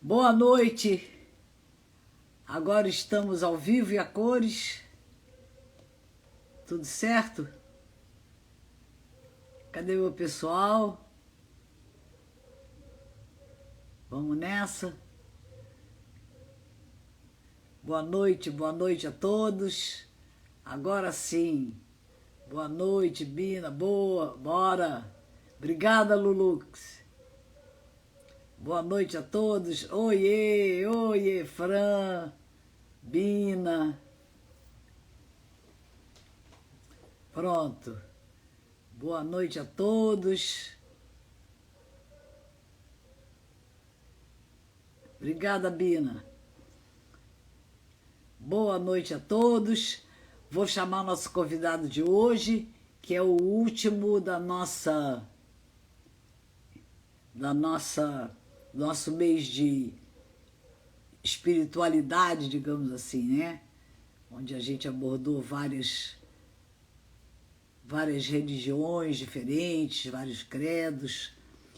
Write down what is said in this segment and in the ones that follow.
Boa noite. Agora estamos ao vivo e a cores. Tudo certo? Cadê meu pessoal? Vamos nessa. Boa noite a todos. Agora sim. Boa noite, Bina. Boa, bora. Obrigada, Lulux. Boa noite a todos. Oiê, oiê, Fran, Bina. Pronto. Boa noite a todos. Obrigada, Bina. Boa noite a todos. Vou chamar nosso convidado de hoje, que é o último nosso mês de espiritualidade, digamos assim, né? Onde a gente abordou várias religiões diferentes, vários credos.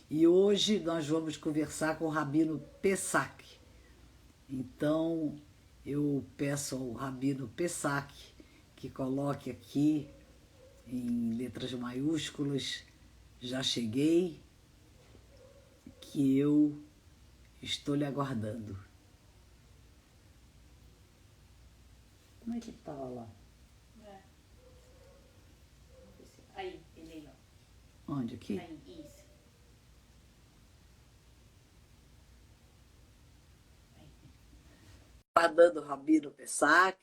E hoje nós vamos conversar com o Rabino Pesach. Então, eu peço ao Rabino Pesach que coloque aqui em letras maiúsculas, já cheguei, que eu estou lhe aguardando. Como é que tá lá? Aí, ele ó. Onde? Aqui? Aí, isso. Aguardando o Rabino Pesach.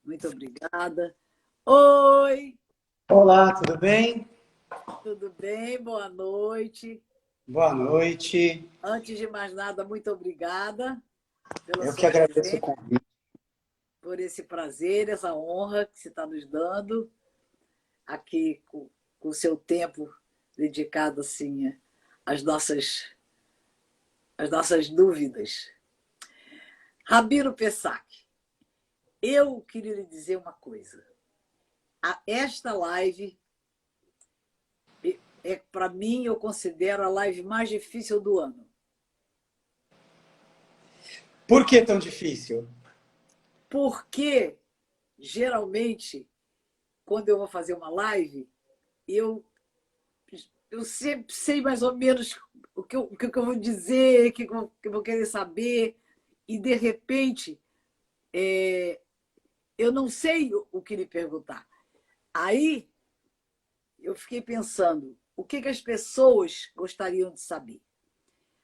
Muito obrigada. Oi, Olá, tudo bem? tudo bem? Boa noite. Boa noite. Antes de mais nada, muito obrigada pela Eu que sua agradeço o presença, convite. por esse prazer, essa honra que você está nos dando aqui com o seu tempo dedicado assim às nossas dúvidas. Rabino Pesach, eu queria lhe dizer uma coisa. Esta live para mim, eu considero a live mais difícil do ano. Por que tão difícil? Porque, geralmente, quando eu vou fazer uma live, eu sempre sei mais ou menos o que eu vou dizer, o que eu vou querer saber, e, de repente, eu não sei o que lhe perguntar. Aí, eu fiquei pensando, o que as pessoas gostariam de saber?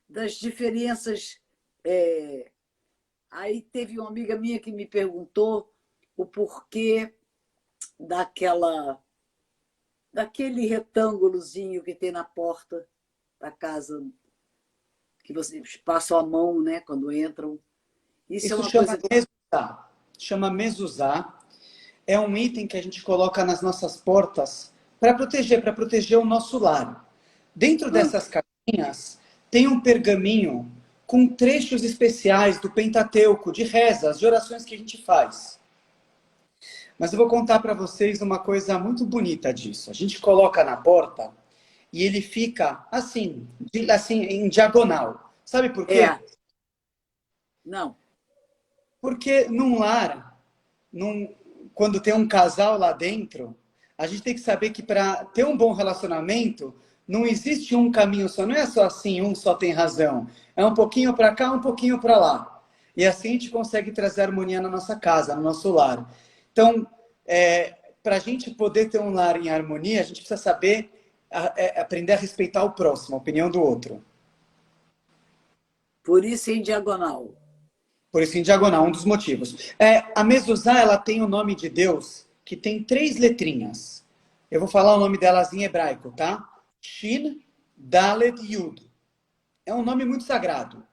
Das diferenças. Aí teve uma amiga minha que me perguntou o porquê daquele retângulozinho que tem na porta da casa, que vocês passam a mão, né, quando entram. Isso é Isso uma chama coisa que... mezuzá. Chama mezuzá. É um item que a gente coloca nas nossas portas para proteger o nosso lar. Dentro dessas caixinhas tem um pergaminho com trechos especiais do Pentateuco, de rezas, de orações que a gente faz. Mas eu vou contar para vocês uma coisa muito bonita disso. A gente coloca na porta e ele fica assim, em diagonal. Sabe por quê? Não. Porque num lar, quando tem um casal lá dentro, a gente tem que saber que para ter um bom relacionamento, não existe um caminho só. Não é só assim, um só tem razão. É um pouquinho para cá, um pouquinho para lá. E assim a gente consegue trazer harmonia na nossa casa, no nosso lar. Então, para a gente poder ter um lar em harmonia, a gente precisa saber aprender a respeitar o próximo, a opinião do outro. Por isso em diagonal. Por isso, em diagonal, um dos motivos. A mezuzá, ela tem o nome de Deus, que tem 3 letrinhas. Eu vou falar o nome delas em hebraico, tá? Shin, Daled, Yud. É um nome muito sagrado.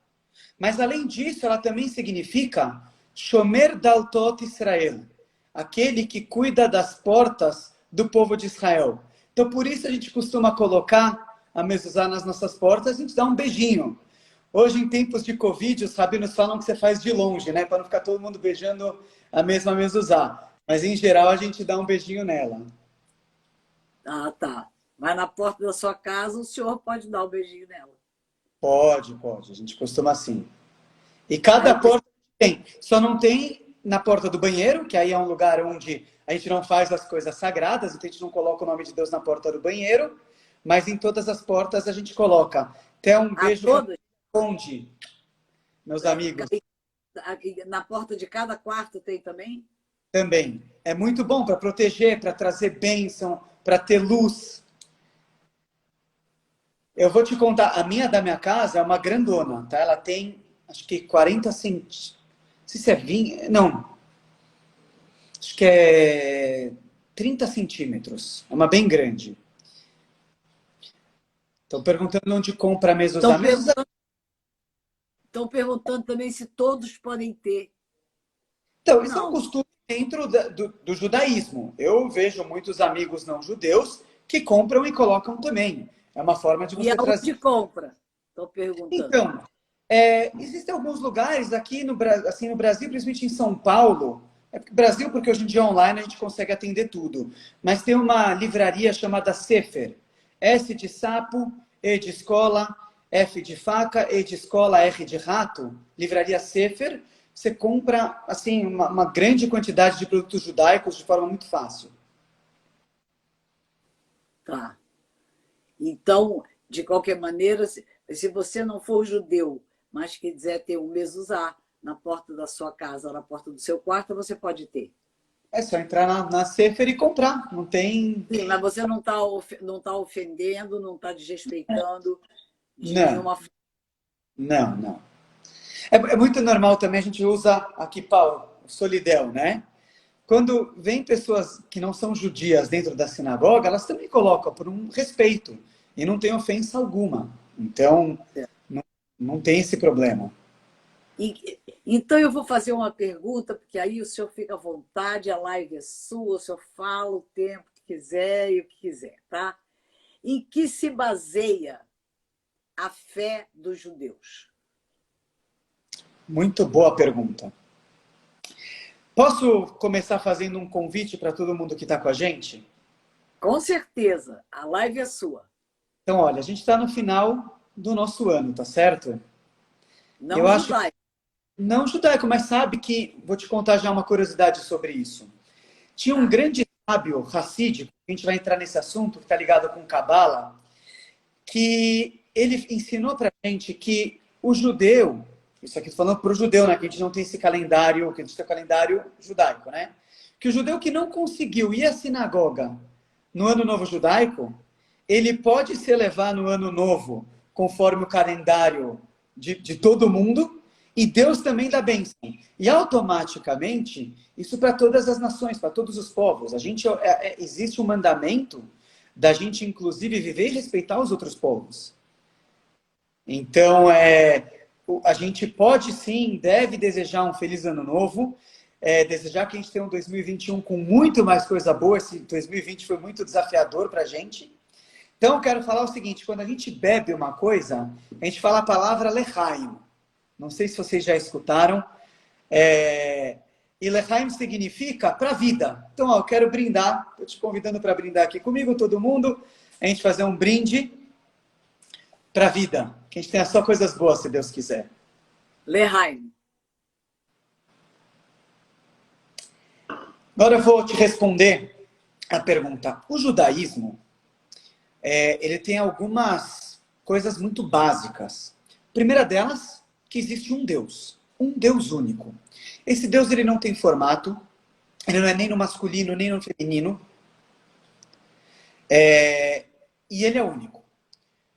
Mas, além disso, ela também significa Shomer Daltot Israel. Aquele que cuida das portas do povo de Israel. Então, por isso a gente costuma colocar a mezuzá nas nossas portas, a gente dá um beijinho. Hoje, em tempos de Covid, os rabinos falam que você faz de longe, né? Para não ficar todo mundo beijando a mesma mezuzá. Mas, em geral, a gente dá um beijinho nela. Ah, tá. Mas na porta da sua casa, o senhor pode dar um beijinho nela. Pode. A gente costuma assim. E cada porta tem. Só não tem na porta do banheiro, que aí é um lugar onde a gente não faz as coisas sagradas, então a gente não coloca o nome de Deus na porta do banheiro, mas em todas as portas a gente coloca. Até um beijo onde, meus amigos. Na porta de cada quarto tem também? Também. É muito bom para proteger, para trazer bênção, para ter luz. Eu vou te contar, a minha da minha casa é uma grandona, tá? Ela tem, acho que 40 centímetros. Não sei se é 20, não. Acho que é 30 centímetros. É uma bem grande. Estão perguntando onde compra a mezuzá. Estão perguntando também se todos podem ter. Então, isso é um costume dentro do judaísmo. Eu vejo muitos amigos não judeus que compram e colocam também. É uma forma de você trazer. E aonde compra? Estão perguntando. Então, existem alguns lugares aqui no Brasil, principalmente em São Paulo. Brasil, porque hoje em dia online a gente consegue atender tudo. Mas tem uma livraria chamada Sefer. S de sapo, E de escola, F de faca, E de escola, R de rato. Livraria Sefer. Você compra assim, uma grande quantidade de produtos judaicos de forma muito fácil. Tá. Então, de qualquer maneira, se você não for judeu, mas quiser ter um mezuzá na porta da sua casa, na porta do seu quarto, você pode ter. É só entrar na Sefer e comprar. Não tem... Sim, mas você não tá ofendendo, não está desrespeitando de nenhuma forma. Não. É muito normal também, a gente usa aqui, Paulo, o solidel, né? Quando vem pessoas que não são judias dentro da sinagoga, elas também colocam por um respeito. E não tem ofensa alguma. Então, não tem esse problema. Então, eu vou fazer uma pergunta, porque aí o senhor fica à vontade, a live é sua, o senhor fala o tempo que quiser e o que quiser, tá? Em que se baseia a fé dos judeus? Muito boa pergunta. Posso começar fazendo um convite para todo mundo que está com a gente? Com certeza, a live é sua. Então, olha, a gente está no final do nosso ano, tá certo? Não judaico. Não judaico, mas sabe que... Vou te contar já uma curiosidade sobre isso. Tinha um grande sábio hassídico, a gente vai entrar nesse assunto, que está ligado com Cabala, que ele ensinou para a gente que o judeu... Isso aqui falando para o judeu, né? Que a gente não tem esse calendário, que a gente tem o calendário judaico, né? Que o judeu que não conseguiu ir à sinagoga no ano novo judaico, ele pode se elevar no ano novo, conforme o calendário de todo mundo, e Deus também dá bênção. E automaticamente, isso para todas as nações, para todos os povos. Existe um mandamento da gente, inclusive, viver e respeitar os outros povos. Então, a gente pode sim, deve desejar um feliz ano novo, desejar que a gente tenha um 2021 com muito mais coisa boa. Esse 2020 foi muito desafiador para a gente. Então, eu quero falar o seguinte, quando a gente bebe uma coisa, a gente fala a palavra lechaim. Não sei se vocês já escutaram. E lechaim significa para a vida. Então, eu quero brindar, estou te convidando para brindar aqui comigo, todo mundo, a gente fazer um brinde para a vida. Que a gente tenha só coisas boas, se Deus quiser. Lechaim. Agora eu vou te responder a pergunta. O judaísmo, ele tem algumas coisas muito básicas. A primeira delas, que existe um Deus único. Esse Deus, ele não tem formato, ele não é nem no masculino, nem no feminino, e ele é único.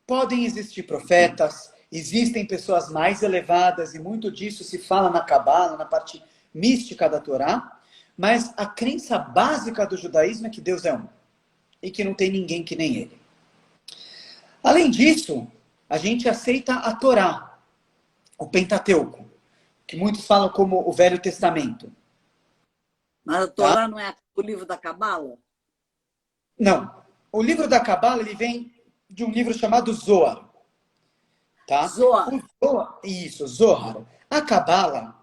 Podem existir profetas, existem pessoas mais elevadas, e muito disso se fala na Cabala, na parte mística da Torá, mas a crença básica do judaísmo é que Deus é um, e que não tem ninguém que nem ele. Além disso, a gente aceita a Torá, o Pentateuco, que muitos falam como o Velho Testamento. Mas a Torá não é o livro da Cabala? Não. O livro da Cabala, ele vem de um livro chamado Zohar. Tá? Zohar. Isso, Zohar. A Cabala,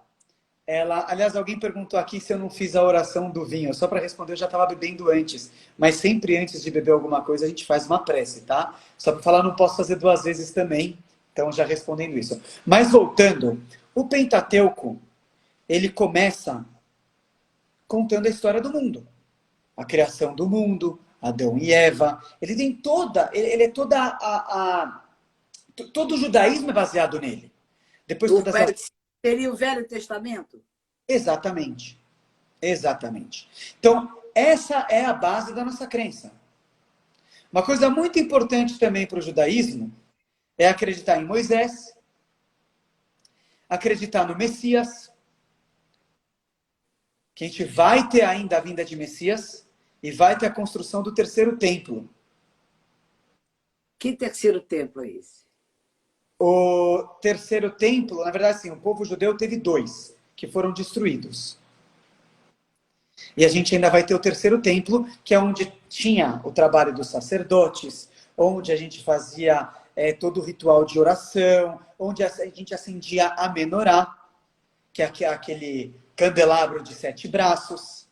aliás, alguém perguntou aqui se eu não fiz a oração do vinho. Só para responder, eu já estava bebendo antes. Mas sempre antes de beber alguma coisa, a gente faz uma prece, tá? Só para falar, não posso fazer 2 vezes também. Então, já respondendo isso. Mas voltando, O Pentateuco, ele começa contando a história do mundo. A criação do mundo, Adão e Eva. Ele é todo o judaísmo é baseado nele. Depois todas as... Seria o Velho Testamento? Exatamente. Exatamente. Então, essa é a base da nossa crença. Uma coisa muito importante também para o judaísmo é acreditar em Moisés, acreditar no Messias, que a gente vai ter ainda a vinda de Messias e vai ter a construção do terceiro templo. Que terceiro templo é esse? O terceiro templo, na verdade, sim, o povo judeu teve 2 que foram destruídos. E a gente ainda vai ter o terceiro templo, que é onde tinha o trabalho dos sacerdotes, onde a gente fazia todo o ritual de oração, onde a gente acendia a menorá, que é aquele candelabro de 7 braços.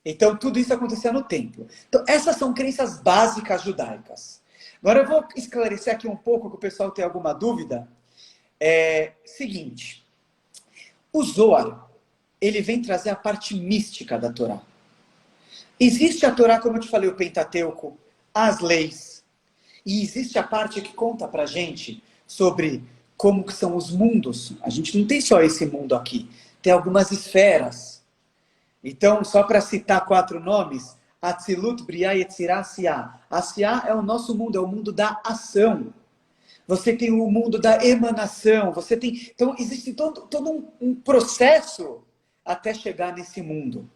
Então, tudo isso acontecia no templo. Então, essas são crenças básicas judaicas. Agora, eu vou esclarecer aqui um pouco, que o pessoal tem alguma dúvida. Seguinte, o Zohar, ele vem trazer a parte mística da Torá. Existe a Torá, como eu te falei, o Pentateuco, as leis. E existe a parte que conta pra gente sobre como que são os mundos. A gente não tem só esse mundo aqui. Tem algumas esferas. Então, só para citar 4 nomes, Atzilut, Briah, Yetzirah, Asiá. Asiá é o nosso mundo, é o mundo da ação. Você tem o mundo da emanação. Você tem... Então, existe todo um processo até chegar nesse mundo.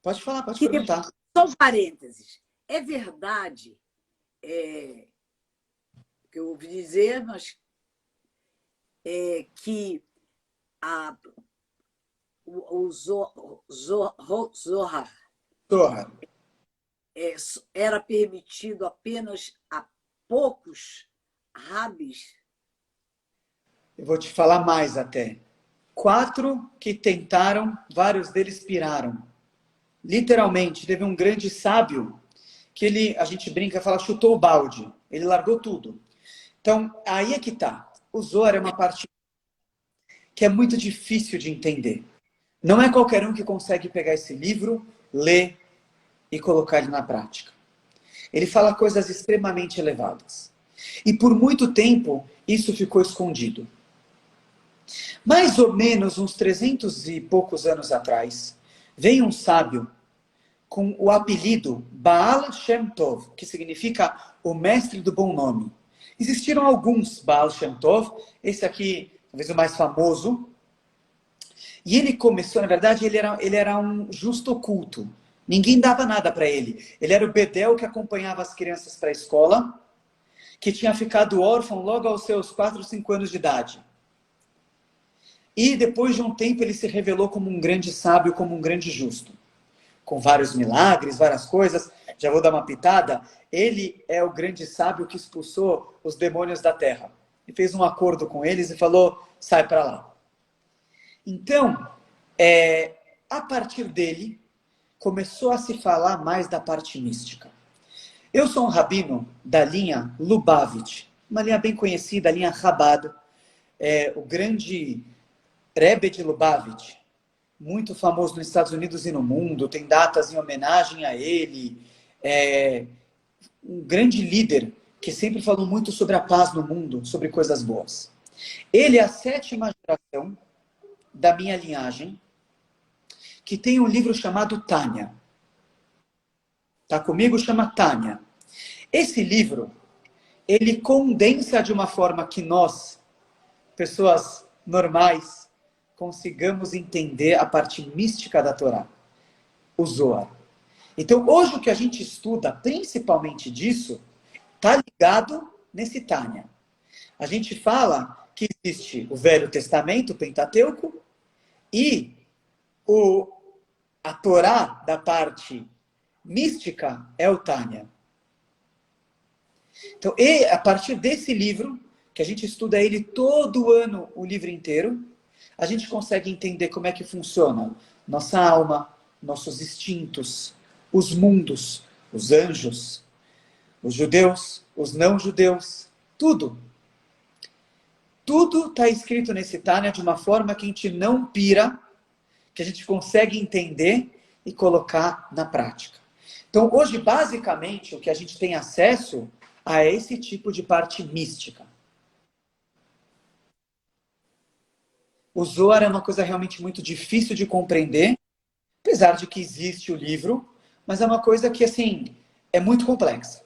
Pode falar, pode perguntar. Só um parênteses. É verdade que eu ouvi dizer, mas que o Zohar era permitido apenas a poucos rabis. Eu vou te falar mais até. 4 que tentaram, vários deles piraram. Literalmente, teve um grande sábio que a gente brinca e fala, chutou o balde. Ele largou tudo. Então, aí é que tá. O Zohar é uma parte que é muito difícil de entender. Não é qualquer um que consegue pegar esse livro, ler e colocar ele na prática. Ele fala coisas extremamente elevadas. E por muito tempo, isso ficou escondido. Mais ou menos uns 300 e poucos anos atrás, veio um sábio com o apelido Baal Shem Tov, que significa o mestre do bom nome. Existiram alguns Baal Shem Tov, esse aqui, talvez o mais famoso. E ele começou, na verdade, ele era um justo oculto. Ninguém dava nada para ele. Ele era o bedel que acompanhava as crianças para a escola, que tinha ficado órfão logo aos seus 4, 5 anos de idade. E depois de um tempo ele se revelou como um grande sábio, como um grande justo. Com vários milagres, várias coisas. Já vou dar uma pitada. Ele é o grande sábio que expulsou os demônios da terra. E fez um acordo com eles e falou, sai para lá. Então, a partir dele, começou a se falar mais da parte mística. Eu sou um rabino da linha Lubavitch, uma linha bem conhecida, a linha Chabad. O grande Rebbe de Lubavitch, muito famoso nos Estados Unidos e no mundo, tem datas em homenagem a ele. Um grande líder que sempre falou muito sobre a paz no mundo, sobre coisas boas. Ele é a 7ª geração da minha linhagem, que tem um livro chamado Tânia. Tá comigo? Chama Tânia. Esse livro, ele condensa de uma forma que nós, pessoas normais, consigamos entender a parte mística da Torá, o Zohar. Então, hoje o que a gente estuda, principalmente disso, está ligado nesse Tânia. A gente fala que existe o Velho Testamento, o Pentateuco, e a Torá da parte mística é o Tânia. Então, a partir desse livro, que a gente estuda ele todo ano, o livro inteiro, a gente consegue entender como é que funciona nossa alma, nossos instintos, os mundos, os anjos, os judeus, os não judeus, Tudo. Tudo está escrito nesse Tânia de uma forma que a gente não pira, que a gente consegue entender e colocar na prática. Então, hoje, basicamente, o que a gente tem acesso a esse tipo de parte mística. O Zohar é uma coisa realmente muito difícil de compreender, apesar de que existe o livro, mas é uma coisa que, assim, é muito complexa.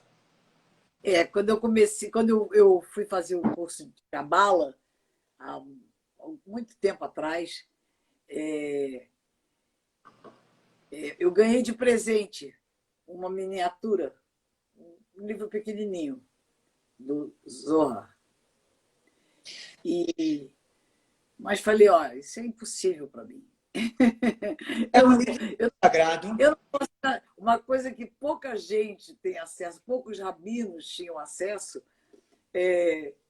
Quando eu fui fazer o curso de Cabala, há muito tempo atrás, eu ganhei de presente uma miniatura, um livro pequenininho, do Zohar. Mas falei, ó, isso é impossível para mim. É um livro sagrado. Eu não posso, uma coisa que pouca gente tem acesso, poucos rabinos tinham acesso,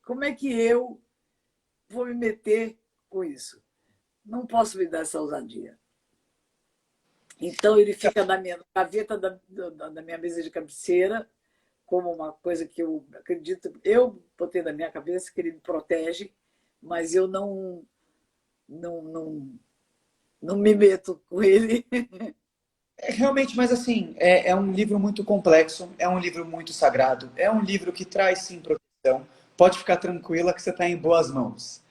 como é que eu vou me meter com isso? Não posso me dar essa ousadia. Então, ele fica na minha gaveta da minha mesa de cabeceira, como uma coisa que eu acredito, eu botei na minha cabeça que ele me protege, mas eu não me meto com ele. Realmente, mas assim, é um livro muito complexo, é um livro muito sagrado, é um livro que traz sim proteção. Pode ficar tranquila que você está em boas mãos.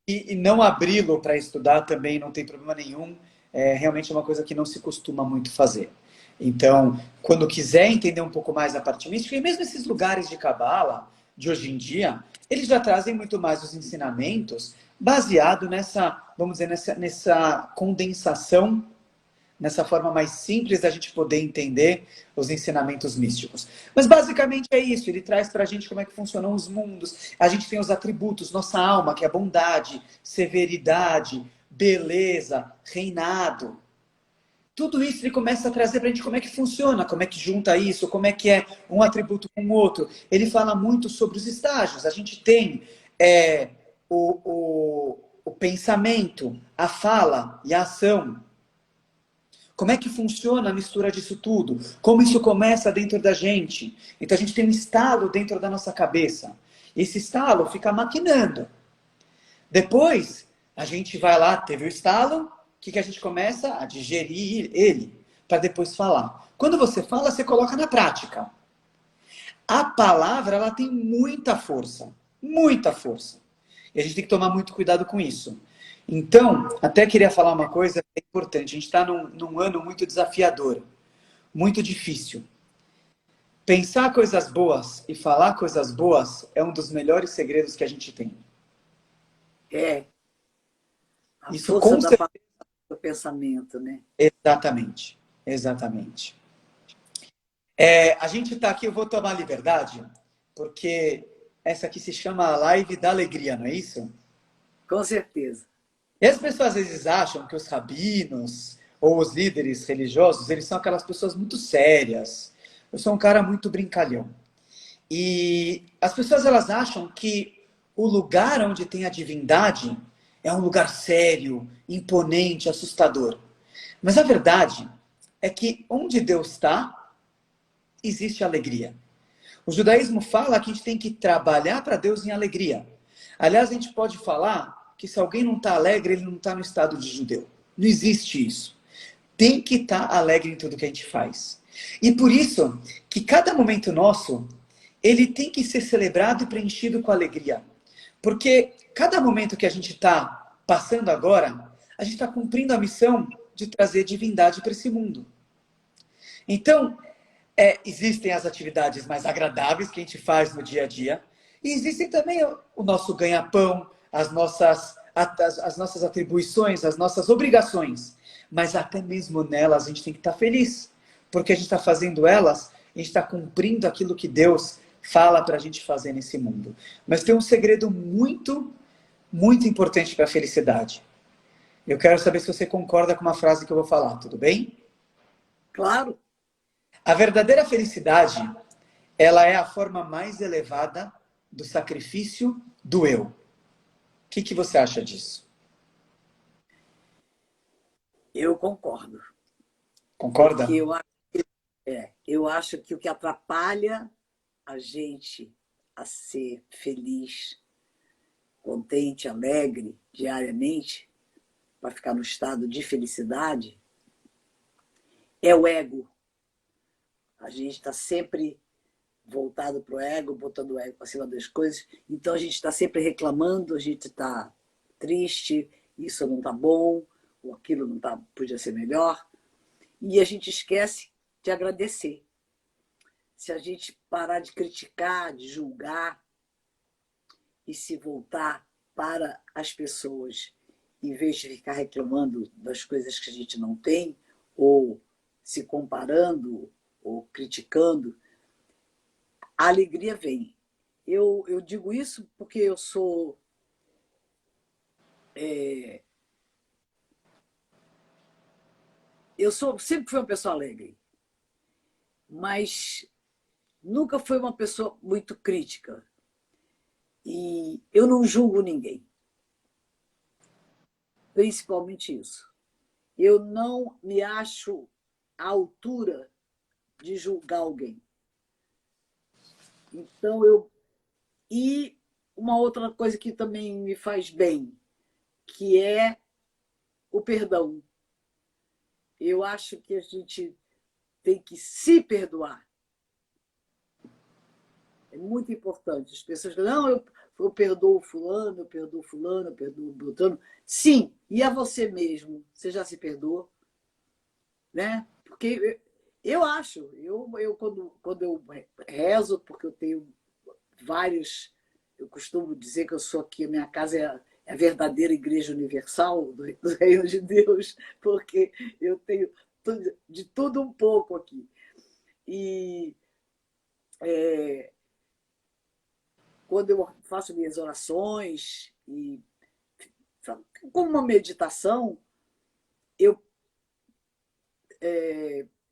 E não abri-lo para estudar também não tem problema nenhum. Realmente é uma coisa que não se costuma muito fazer. Então, quando quiser entender um pouco mais a parte mística, e mesmo esses lugares de Cabala, de hoje em dia, eles já trazem muito mais os ensinamentos baseado nessa, vamos dizer, nessa condensação, nessa forma mais simples da gente poder entender os ensinamentos místicos. Mas basicamente é isso, ele traz para a gente como é que funcionam os mundos, a gente tem os atributos, nossa alma, que é bondade, severidade, beleza, reinado. Tudo isso ele começa a trazer para a gente como é que funciona, como é que junta isso, como é que é um atributo com o outro. Ele fala muito sobre os estágios. A gente tem o pensamento, a fala e a ação. Como é que funciona a mistura disso tudo? Como isso começa dentro da gente? Então a gente tem um estalo dentro da nossa cabeça. Esse estalo fica maquinando. Depois, a gente vai lá, teve o estalo, o que a gente começa? A digerir ele, para depois falar. Quando você fala, você coloca na prática. A palavra, ela tem muita força. Muita força. E a gente tem que tomar muito cuidado com isso. Então, até queria falar uma coisa que é importante. A gente está num ano muito desafiador, muito difícil. Pensar coisas boas e falar coisas boas é um dos melhores segredos que a gente tem. É, a Isso força com da certeza. palavra do pensamento, né? Exatamente. Exatamente. A gente está aqui, eu vou tomar liberdade, porque essa aqui se chama a Live da Alegria, não é isso? Com certeza. E as pessoas às vezes acham que os rabinos ou os líderes religiosos, eles são aquelas pessoas muito sérias. Eu sou um cara muito brincalhão. E as pessoas elas acham que o lugar onde tem a divindade é um lugar sério, imponente, assustador. Mas a verdade é que onde Deus está, existe alegria. O judaísmo fala que a gente tem que trabalhar para Deus em alegria. Aliás, a gente pode falar que se alguém não está alegre, ele não está no estado de judeu. Não existe isso. Tem que estar alegre em tudo que a gente faz. E por isso que cada momento nosso, ele tem que ser celebrado e preenchido com alegria. Porque cada momento que a gente está passando agora, a gente está cumprindo a missão de trazer divindade para esse mundo. Então, existem as atividades mais agradáveis que a gente faz no dia a dia, e existem também o nosso ganha-pão, as nossas atribuições, as nossas obrigações. Mas até mesmo nelas a gente tem que estar feliz, porque a gente está fazendo elas, a gente está cumprindo aquilo que Deus fala para a gente fazer nesse mundo. Mas tem um segredo muito, muito importante para a felicidade. Eu quero saber se você concorda com uma frase que eu vou falar, tudo bem? Claro, A verdadeira felicidade, ela é a forma mais elevada do sacrifício do eu. O que você acha disso? eu concordo. Concorda? Porque eu acho que o que atrapalha a gente a ser feliz, contente, alegre diariamente, para ficar no estado de felicidade, é o ego. A gente está sempre voltado para o ego, botando o ego para cima das coisas. Então a gente está sempre reclamando, a gente está triste, isso não está bom, ou aquilo não tá, podia ser melhor. E a gente esquece de agradecer. Se a gente parar de criticar, de julgar e se voltar para as pessoas, em vez de ficar reclamando das coisas que a gente não tem, ou se comparando, ou criticando, a alegria vem. Eu digo isso porque eu sou... sempre fui uma pessoa alegre, mas nunca fui uma pessoa muito crítica. E eu não julgo ninguém. Principalmente isso. Eu não me acho à altura de julgar alguém. Então, E uma outra coisa que também me faz bem, que é o perdão. Eu acho que a gente tem que se perdoar. É muito importante. As pessoas falam, não, eu perdoo fulano, eu perdoo fulano, eu perdoo Beltrano. Sim, e a você mesmo? Você já se perdoa? Né? Porque eu acho, quando eu rezo, porque eu tenho vários, eu costumo dizer que eu sou aqui, a minha casa é a verdadeira Igreja Universal do Reino de Deus, porque eu tenho de tudo um pouco aqui. E quando eu faço minhas orações, e como uma meditação, eu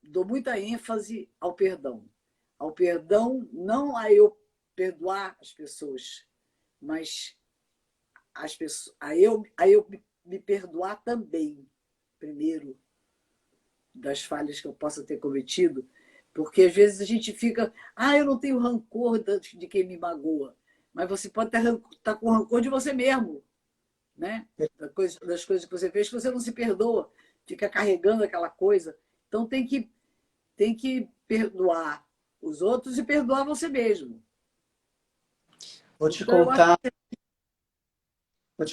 dou muita ênfase ao perdão. Ao perdão, não a eu perdoar as pessoas, mas a eu me perdoar também, primeiro, das falhas que eu possa ter cometido, porque às vezes a gente fica, eu não tenho rancor de quem me magoa, mas você pode estar com rancor de você mesmo, né? Das coisas que você fez, que você não se perdoa, fica carregando aquela coisa. Então tem que perdoar os outros e perdoar você mesmo. Vou te Então,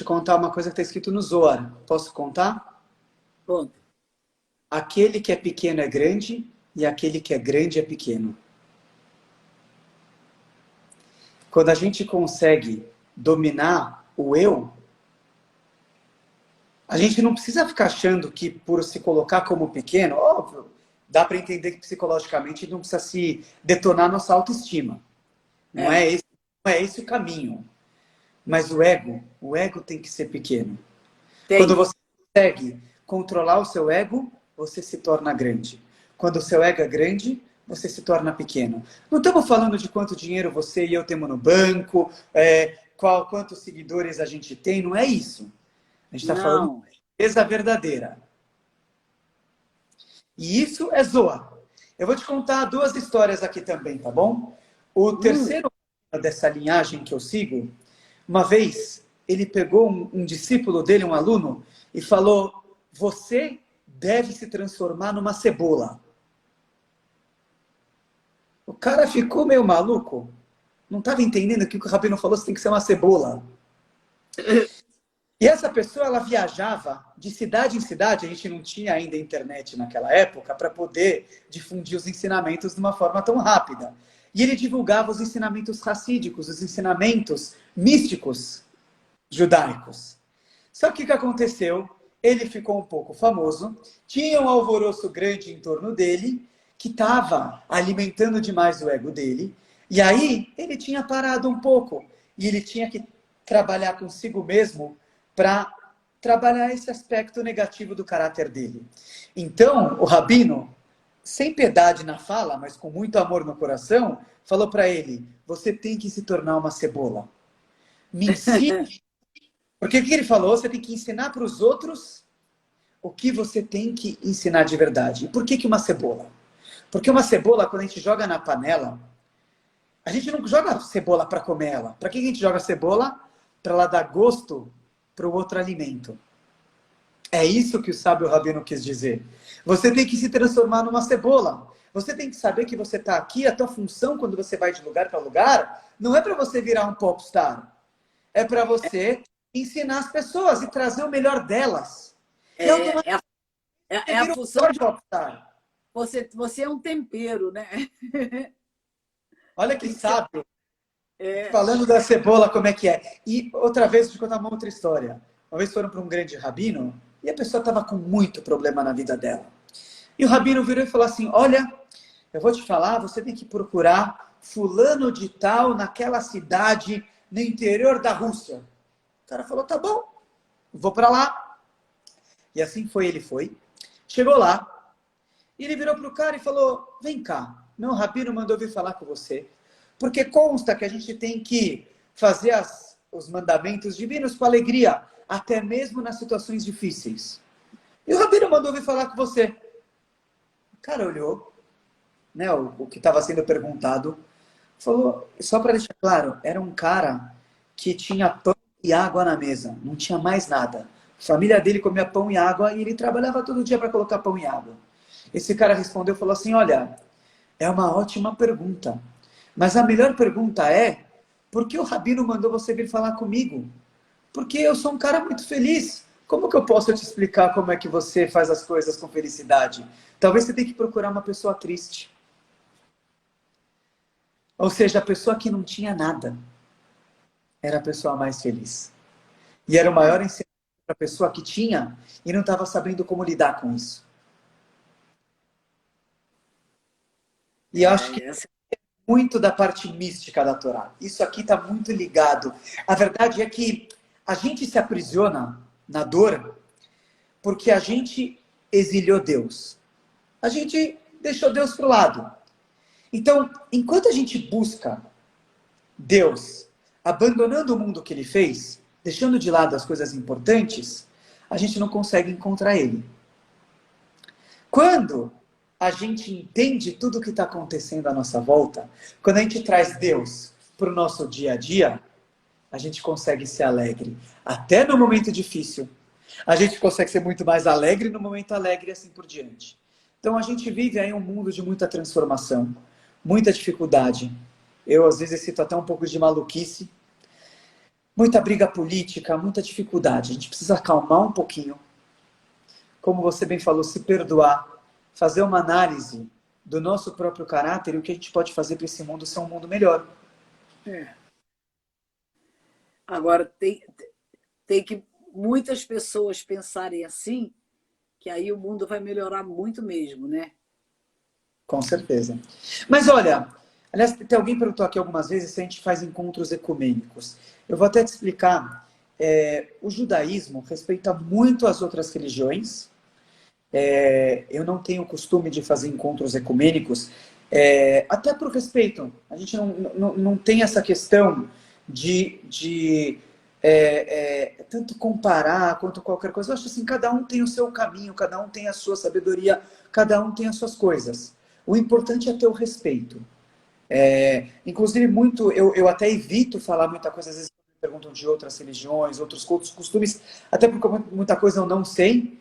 contar uma coisa que está escrito no Zohar. Posso contar? Pronto. Aquele que é pequeno é grande e aquele que é grande é pequeno. Quando a gente consegue dominar o eu, a gente não precisa ficar achando que por se colocar como pequeno, óbvio, dá para entender que psicologicamente não precisa se detonar nossa autoestima. Não é esse o caminho. Mas o ego tem que ser pequeno. Quando você consegue controlar o seu ego, você se torna grande. Quando o seu ego é grande, você se torna pequeno. Não estamos falando de quanto dinheiro você e eu temos no banco, quantos seguidores a gente tem, não é isso. A gente está falando de beleza verdadeira. E isso é Zohar. Eu vou te contar 2 histórias aqui também, tá bom? O terceiro dessa linhagem que eu sigo, uma vez ele pegou um discípulo dele, um aluno, e falou: você deve se transformar numa cebola. O cara ficou meio maluco. Não estava entendendo que o Rabino falou, você tem que ser uma cebola. E essa pessoa, ela viajava de cidade em cidade, a gente não tinha ainda internet naquela época, para poder difundir os ensinamentos de uma forma tão rápida. E ele divulgava os ensinamentos racídicos, os ensinamentos místicos judaicos. Só que o que aconteceu? Ele ficou um pouco famoso, tinha um alvoroço grande em torno dele, que estava alimentando demais o ego dele, e aí ele tinha parado um pouco, e ele tinha que trabalhar consigo mesmo para trabalhar esse aspecto negativo do caráter dele. Então, o Rabino, sem piedade na fala, mas com muito amor no coração, falou para ele: você tem que se tornar uma cebola. Me ensine. Porque o que ele falou? Você tem que ensinar para os outros o que você tem que ensinar de verdade. E por que uma cebola? Porque uma cebola, quando a gente joga na panela, A gente não joga cebola para comer ela. Para que a gente joga cebola? Para ela dar gosto para o outro alimento. É isso que o sábio rabino quis dizer. Você tem que se transformar numa cebola. Você tem que saber que você está aqui, a tua função quando você vai de lugar para lugar, não é para você virar um popstar. É para você ensinar as pessoas e trazer o melhor delas. E automaticamente É você a vira um função melhor de popstar. você é um tempero, né? Olha que Tem que ser, sábio. é, Falando da cebola, como é que é? E outra vez, vou te contar uma outra história. Uma vez foram para um grande rabino e a pessoa estava com muito problema na vida dela. E o rabino virou e falou assim, olha, eu vou te falar, você tem que procurar fulano de tal naquela cidade no interior da Rússia. O cara falou, tá bom, vou para lá. E assim foi, ele foi. Chegou lá, e ele virou para o cara e falou, vem cá, meu rabino mandou vir falar com você, porque consta que a gente tem que fazer os mandamentos divinos com alegria, até mesmo nas situações difíceis. E o rabino mandou vir falar com você. O cara olhou, né, o que estava sendo perguntado, falou, só para deixar claro, era um cara que tinha pão e água na mesa, não tinha mais nada. A família dele comia pão e água e ele trabalhava todo dia para colocar pão e água. Esse cara respondeu e falou assim, olha, é uma ótima pergunta, mas a melhor pergunta é, por que o rabino mandou você vir falar comigo? Porque eu sou um cara muito feliz. Como que eu posso te explicar como é que você faz as coisas com felicidade? Talvez você tenha que procurar uma pessoa triste. Ou seja, a pessoa que não tinha nada era a pessoa mais feliz. E era o maior ensinamento para a pessoa que tinha e não estava sabendo como lidar com isso. E eu acho que essa, muito da parte mística da Torá. Isso aqui está muito ligado. A verdade é que a gente se aprisiona na dor porque a gente exiliou Deus. A gente deixou Deus para o lado. Então, enquanto a gente busca Deus, abandonando o mundo que ele fez, deixando de lado as coisas importantes, a gente não consegue encontrar ele. Quando a gente entende tudo o que está acontecendo à nossa volta, quando a gente traz Deus para o nosso dia a dia, a gente consegue ser alegre. Até no momento difícil. A gente consegue ser muito mais alegre no momento alegre e assim por diante. Então a gente vive aí um mundo de muita transformação, muita dificuldade. Eu às vezes cito até um pouco de maluquice. Muita briga política, muita dificuldade. A gente precisa acalmar um pouquinho. Como você bem falou, se perdoar, fazer uma análise do nosso próprio caráter e o que a gente pode fazer para esse mundo ser um mundo melhor. agora tem que muitas pessoas pensarem assim, que aí o mundo vai melhorar muito mesmo, né? Com certeza. Mas olha, aliás, tem alguém perguntou aqui algumas vezes se a gente faz encontros ecumênicos. Eu vou até te explicar. O judaísmo respeita muito as outras religiões. Eu não tenho o costume de fazer encontros ecumênicos, até por respeito. A gente não tem essa questão de tanto comparar quanto qualquer coisa. Eu acho assim, cada um tem o seu caminho, cada um tem a sua sabedoria, cada um tem as suas coisas. O importante é ter o respeito. Inclusive, eu até evito falar muita coisa, às vezes me perguntam de outras religiões, outros costumes, até porque muita coisa eu não sei.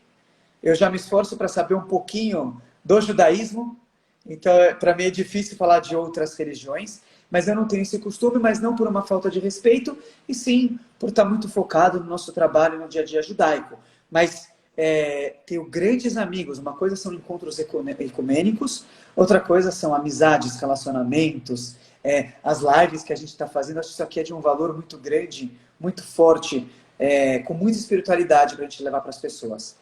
Eu já me esforço para saber um pouquinho do judaísmo, então para mim é difícil falar de outras religiões, mas eu não tenho esse costume, mas não por uma falta de respeito, e sim por estar muito focado no nosso trabalho no dia a dia judaico. Mas tenho grandes amigos, uma coisa são encontros ecumênicos, outra coisa são amizades, relacionamentos, as lives que a gente está fazendo. Acho que isso aqui é de um valor muito grande, muito forte, com muita espiritualidade para a gente levar para as pessoas.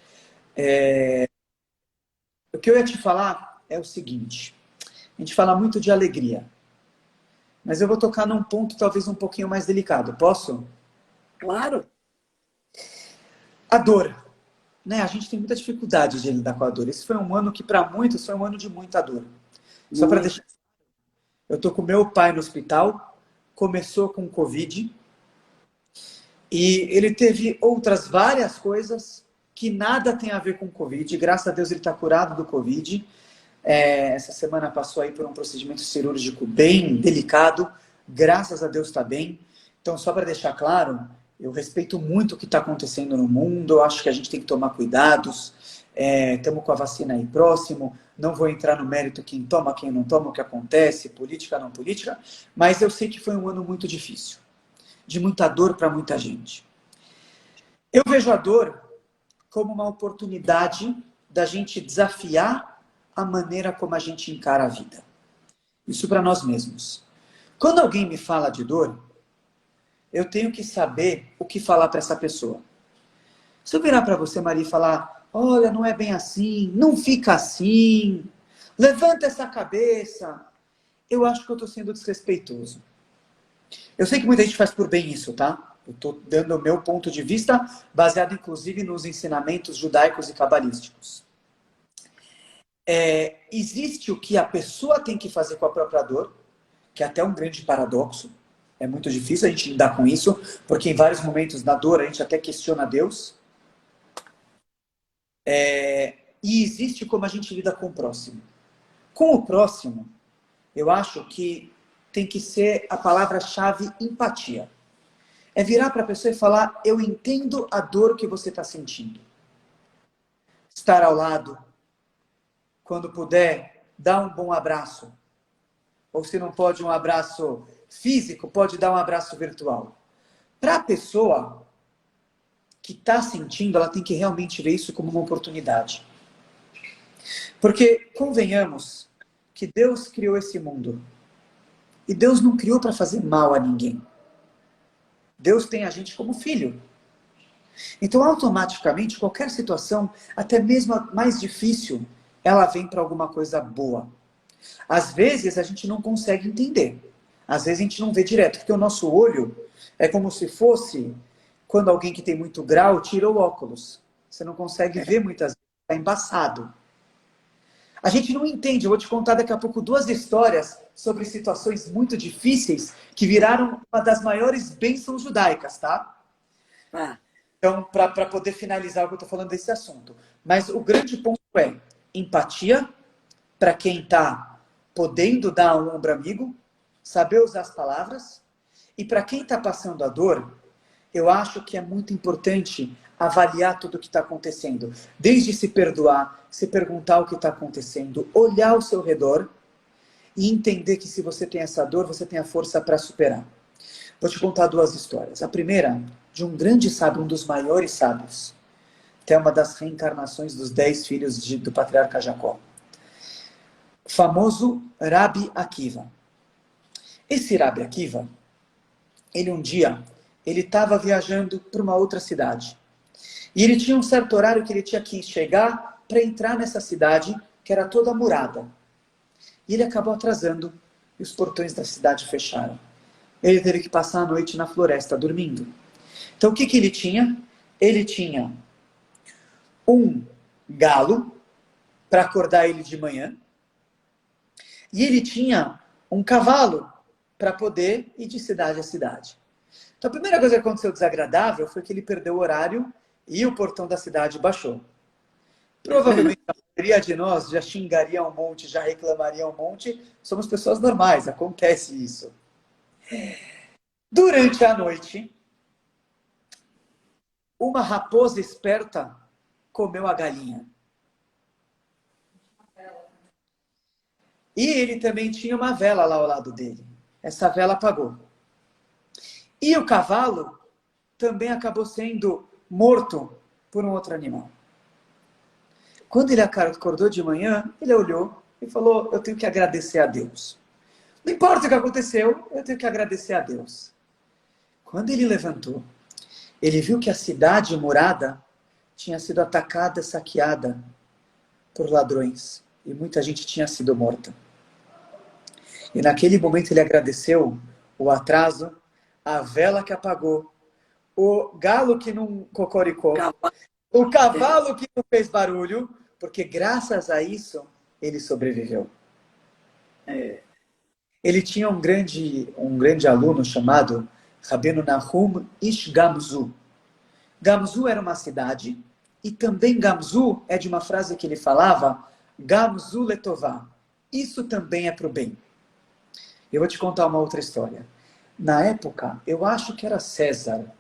O que eu ia te falar é o seguinte, a gente fala muito de alegria, mas eu vou tocar num ponto talvez um pouquinho mais delicado, posso? Claro. A dor, né? A gente tem muita dificuldade de lidar com a dor. Esse foi um ano que para muitos foi um ano de muita dor. Só para deixar, eu tô com meu pai no hospital, começou com Covid, e ele teve outras várias coisas que nada tem a ver com Covid. Graças a Deus ele está curado do Covid. Essa semana passou aí por um procedimento cirúrgico bem delicado. Graças a Deus está bem. Então, só para deixar claro, eu respeito muito o que está acontecendo no mundo. Eu acho que a gente tem que tomar cuidados. Estamos com a vacina aí próximo. Não vou entrar no mérito quem toma, quem não toma, o que acontece, política, não política. Mas eu sei que foi um ano muito difícil. De muita dor para muita gente. Eu vejo a dor como uma oportunidade da gente desafiar a maneira como a gente encara a vida. Isso para nós mesmos. Quando alguém me fala de dor, eu tenho que saber o que falar para essa pessoa. Se eu virar para você, Maria, e falar, olha, não é bem assim, não fica assim, levanta essa cabeça, eu acho que eu estou sendo desrespeitoso. Eu sei que muita gente faz por bem isso, tá? Eu estou dando o meu ponto de vista, baseado inclusive nos ensinamentos judaicos e cabalísticos. Existe o que a pessoa tem que fazer com a própria dor, que é até um grande paradoxo. É muito difícil a gente lidar com isso, porque em vários momentos na dor a gente até questiona Deus. E existe como a gente lida com o próximo. Com o próximo, eu acho que tem que ser a palavra-chave empatia. É virar para a pessoa e falar, eu entendo a dor que você está sentindo. Estar ao lado, quando puder, dar um bom abraço. Ou se não pode um abraço físico, pode dar um abraço virtual. Para a pessoa que está sentindo, ela tem que realmente ver isso como uma oportunidade. Porque, convenhamos, que Deus criou esse mundo. E Deus não criou para fazer mal a ninguém. Deus tem a gente como filho. Então, automaticamente, qualquer situação, até mesmo a mais difícil, ela vem para alguma coisa boa. Às vezes, a gente não consegue entender. Às vezes, a gente não vê direto, porque o nosso olho é como se fosse quando alguém que tem muito grau tirou o óculos. Você não consegue ver muitas vezes, está embaçado. A gente não entende. Eu vou te contar daqui a pouco 2 histórias sobre situações muito difíceis que viraram uma das maiores bênçãos judaicas, tá? Então, para poder finalizar o que eu estou falando desse assunto. Mas o grande ponto é empatia para quem está podendo dar um ombro amigo, saber usar as palavras. E para quem está passando a dor, eu acho que é muito importante avaliar tudo o que está acontecendo. Desde se perdoar, se perguntar o que está acontecendo, olhar ao seu redor e entender que se você tem essa dor, você tem a força para superar. Vou te contar 2 histórias. A primeira, de um grande sábio, um dos maiores sábios. Até uma das reencarnações dos 10 filhos do patriarca Jacó. O famoso Rabi Akiva. Esse Rabi Akiva, ele um dia, ele estava viajando para uma outra cidade. E ele tinha um certo horário que ele tinha que chegar para entrar nessa cidade, que era toda murada. E ele acabou atrasando e os portões da cidade fecharam. Ele teve que passar a noite na floresta, dormindo. Então, o que ele tinha? Ele tinha um galo para acordar ele de manhã. E ele tinha um cavalo para poder ir de cidade a cidade. Então, a primeira coisa que aconteceu desagradável foi que ele perdeu o horário e o portão da cidade baixou. Provavelmente a maioria de nós já xingaria um monte, já reclamaria um monte. Somos pessoas normais, acontece isso. Durante a noite, uma raposa esperta comeu a galinha. E ele também tinha uma vela lá ao lado dele. Essa vela apagou. E o cavalo também acabou sendo morto por um outro animal. Quando ele acordou de manhã, ele olhou e falou, eu tenho que agradecer a Deus. Não importa o que aconteceu, eu tenho que agradecer a Deus. Quando ele levantou, ele viu que a cidade murada tinha sido atacada, saqueada por ladrões. E muita gente tinha sido morta. E naquele momento ele agradeceu o atraso, a vela que apagou, o galo que não cocoricou, o cavalo que não fez barulho, porque graças a isso ele sobreviveu. Ele tinha um grande aluno chamado Rabbeinu Nahum Ish Gamzu. Gamzu era uma cidade, e também Gamzu é de uma frase que ele falava, Gamzu letová. Isso também é para o bem. Eu vou te contar uma outra história. Na época, eu acho que era César.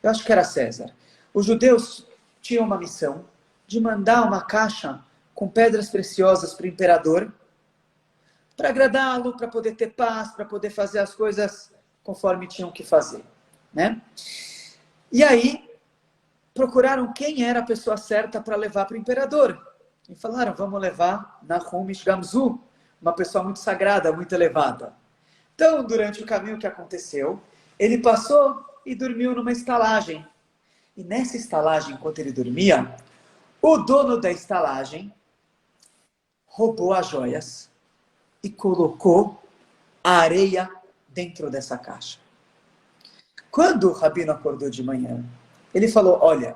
Eu acho que era César. Os judeus tinham uma missão de mandar uma caixa com pedras preciosas para o imperador, para agradá-lo, para poder ter paz, para poder fazer as coisas conforme tinham que fazer, né? E aí, procuraram quem era a pessoa certa para levar para o imperador. E falaram, vamos levar Nahum Ish Gamzu, uma pessoa muito sagrada, muito elevada. Então, durante o caminho que aconteceu, ele passou e dormiu numa estalagem. E nessa estalagem, enquanto ele dormia, o dono da estalagem roubou as joias e colocou a areia dentro dessa caixa. Quando o rabino acordou de manhã, ele falou, olha,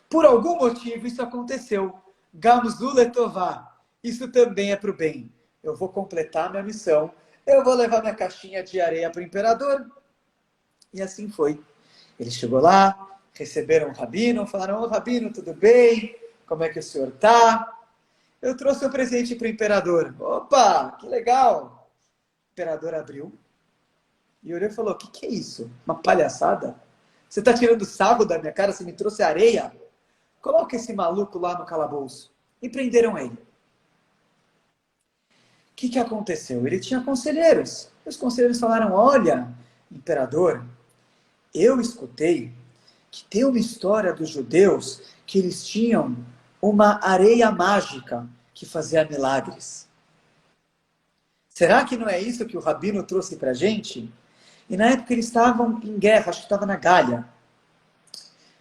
por algum motivo isso aconteceu. Gamzu letová. Isso também é para o bem. Eu vou completar minha missão. Eu vou levar minha caixinha de areia para o imperador. E assim foi. Ele chegou lá, receberam o rabino, falaram, ô rabino, tudo bem? Como é que o senhor está? Eu trouxe um presente para o imperador. Opa, que legal! O imperador abriu e olhou e falou, o que é isso? Uma palhaçada? Você está tirando sarro da minha cara? Você me trouxe areia? Coloca esse maluco lá no calabouço. E prenderam ele. O que aconteceu? Ele tinha conselheiros. Os conselheiros falaram, olha, imperador, eu escutei que tem uma história dos judeus que eles tinham uma areia mágica que fazia milagres. Será que não é isso que o rabino trouxe para a gente? E na época eles estavam em guerra, acho que estava na Gália.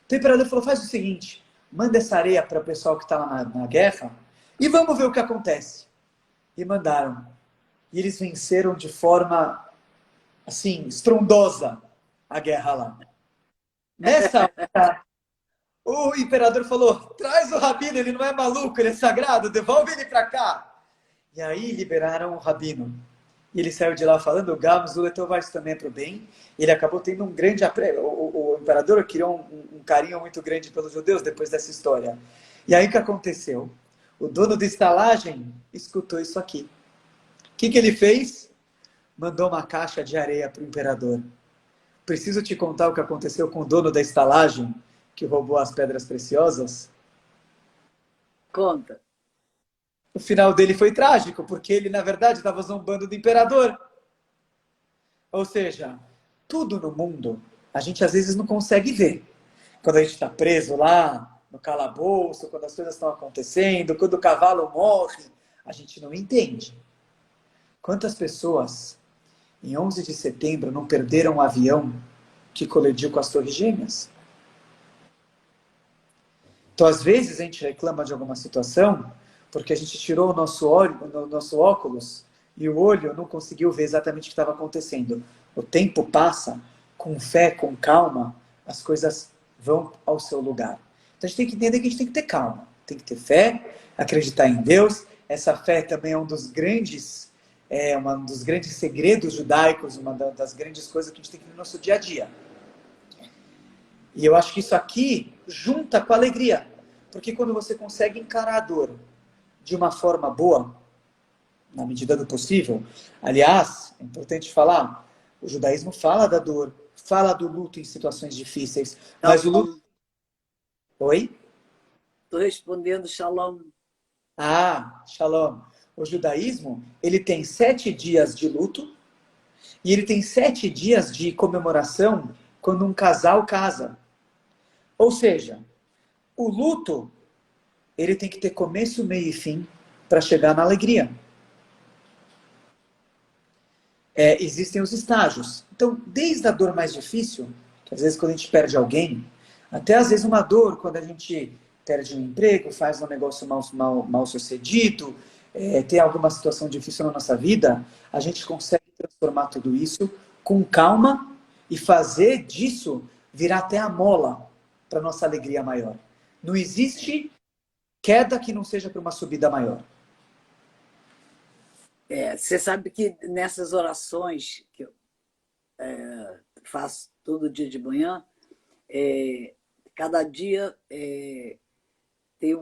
Então o imperador falou, faz o seguinte, manda essa areia para o pessoal que está lá na guerra e vamos ver o que acontece. E mandaram. E eles venceram de forma, assim, estrondosa a guerra lá. Nessa hora, o imperador falou, traz o rabino, ele não é maluco, ele é sagrado, devolve ele para cá. E aí liberaram o rabino. E ele saiu de lá falando, o Gamzu letová, isso também é para o bem. Ele acabou tendo um grande o imperador criou um carinho muito grande pelos judeus depois dessa história. E aí o que aconteceu? O dono da estalagem escutou isso aqui. O que ele fez? Mandou uma caixa de areia para o imperador. Preciso te contar o que aconteceu com o dono da estalagem que roubou as pedras preciosas? Conta. O final dele foi trágico, porque ele, na verdade, estava zombando do imperador. Ou seja, tudo no mundo a gente às vezes não consegue ver. Quando a gente está preso lá no calabouço, quando as coisas estão acontecendo, quando o cavalo morre, a gente não entende. Quantas pessoas em 11 de setembro não perderam um avião que colidiu com as Torres Gêmeas? Então, às vezes, a gente reclama de alguma situação porque a gente tirou o nosso óculos e o olho não conseguiu ver exatamente o que estava acontecendo. O tempo passa, com fé, com calma, as coisas vão ao seu lugar. Então, a gente tem que entender que a gente tem que ter calma, tem que ter fé, acreditar em Deus. Essa fé também é um dos grandes segredos judaicos, uma das grandes coisas que a gente tem que ter no nosso dia a dia. E eu acho que isso aqui junta com a alegria. Porque quando você consegue encarar a dor de uma forma boa, na medida do possível, aliás, é importante falar, o judaísmo fala da dor, fala do luto em situações difíceis, mas o luto... Oi? Estou respondendo shalom. Ah, shalom. O judaísmo, ele tem 7 dias de luto e ele tem 7 dias de comemoração quando um casal casa. Ou seja, o luto, ele tem que ter começo, meio e fim para chegar na alegria. Existem os estágios. Então, desde a dor mais difícil, que às vezes quando a gente perde alguém, até às vezes uma dor quando a gente perde um emprego, faz um negócio mal sucedido, tem alguma situação difícil na nossa vida, a gente consegue transformar tudo isso com calma e fazer disso virar até a mola para nossa alegria maior. Não existe queda que não seja para uma subida maior. Você sabe que nessas orações que eu faço todo dia de manhã, cada dia tem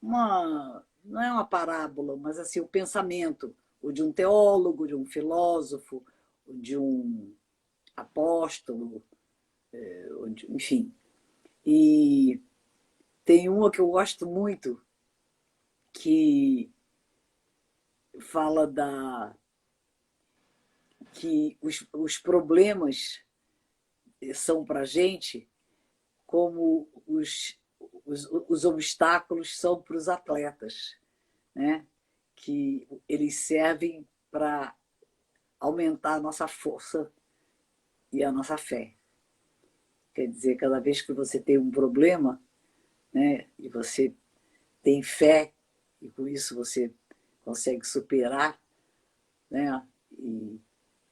não é uma parábola, mas assim, o pensamento, o de um teólogo, de um filósofo, de um apóstolo, enfim. E tem uma que eu gosto muito, que fala que os problemas são para a gente como os obstáculos são para os atletas, né? Que eles servem para aumentar a nossa força e a nossa fé. Quer dizer, cada vez que você tem um problema, né, e você tem fé, e com isso você consegue superar, né, e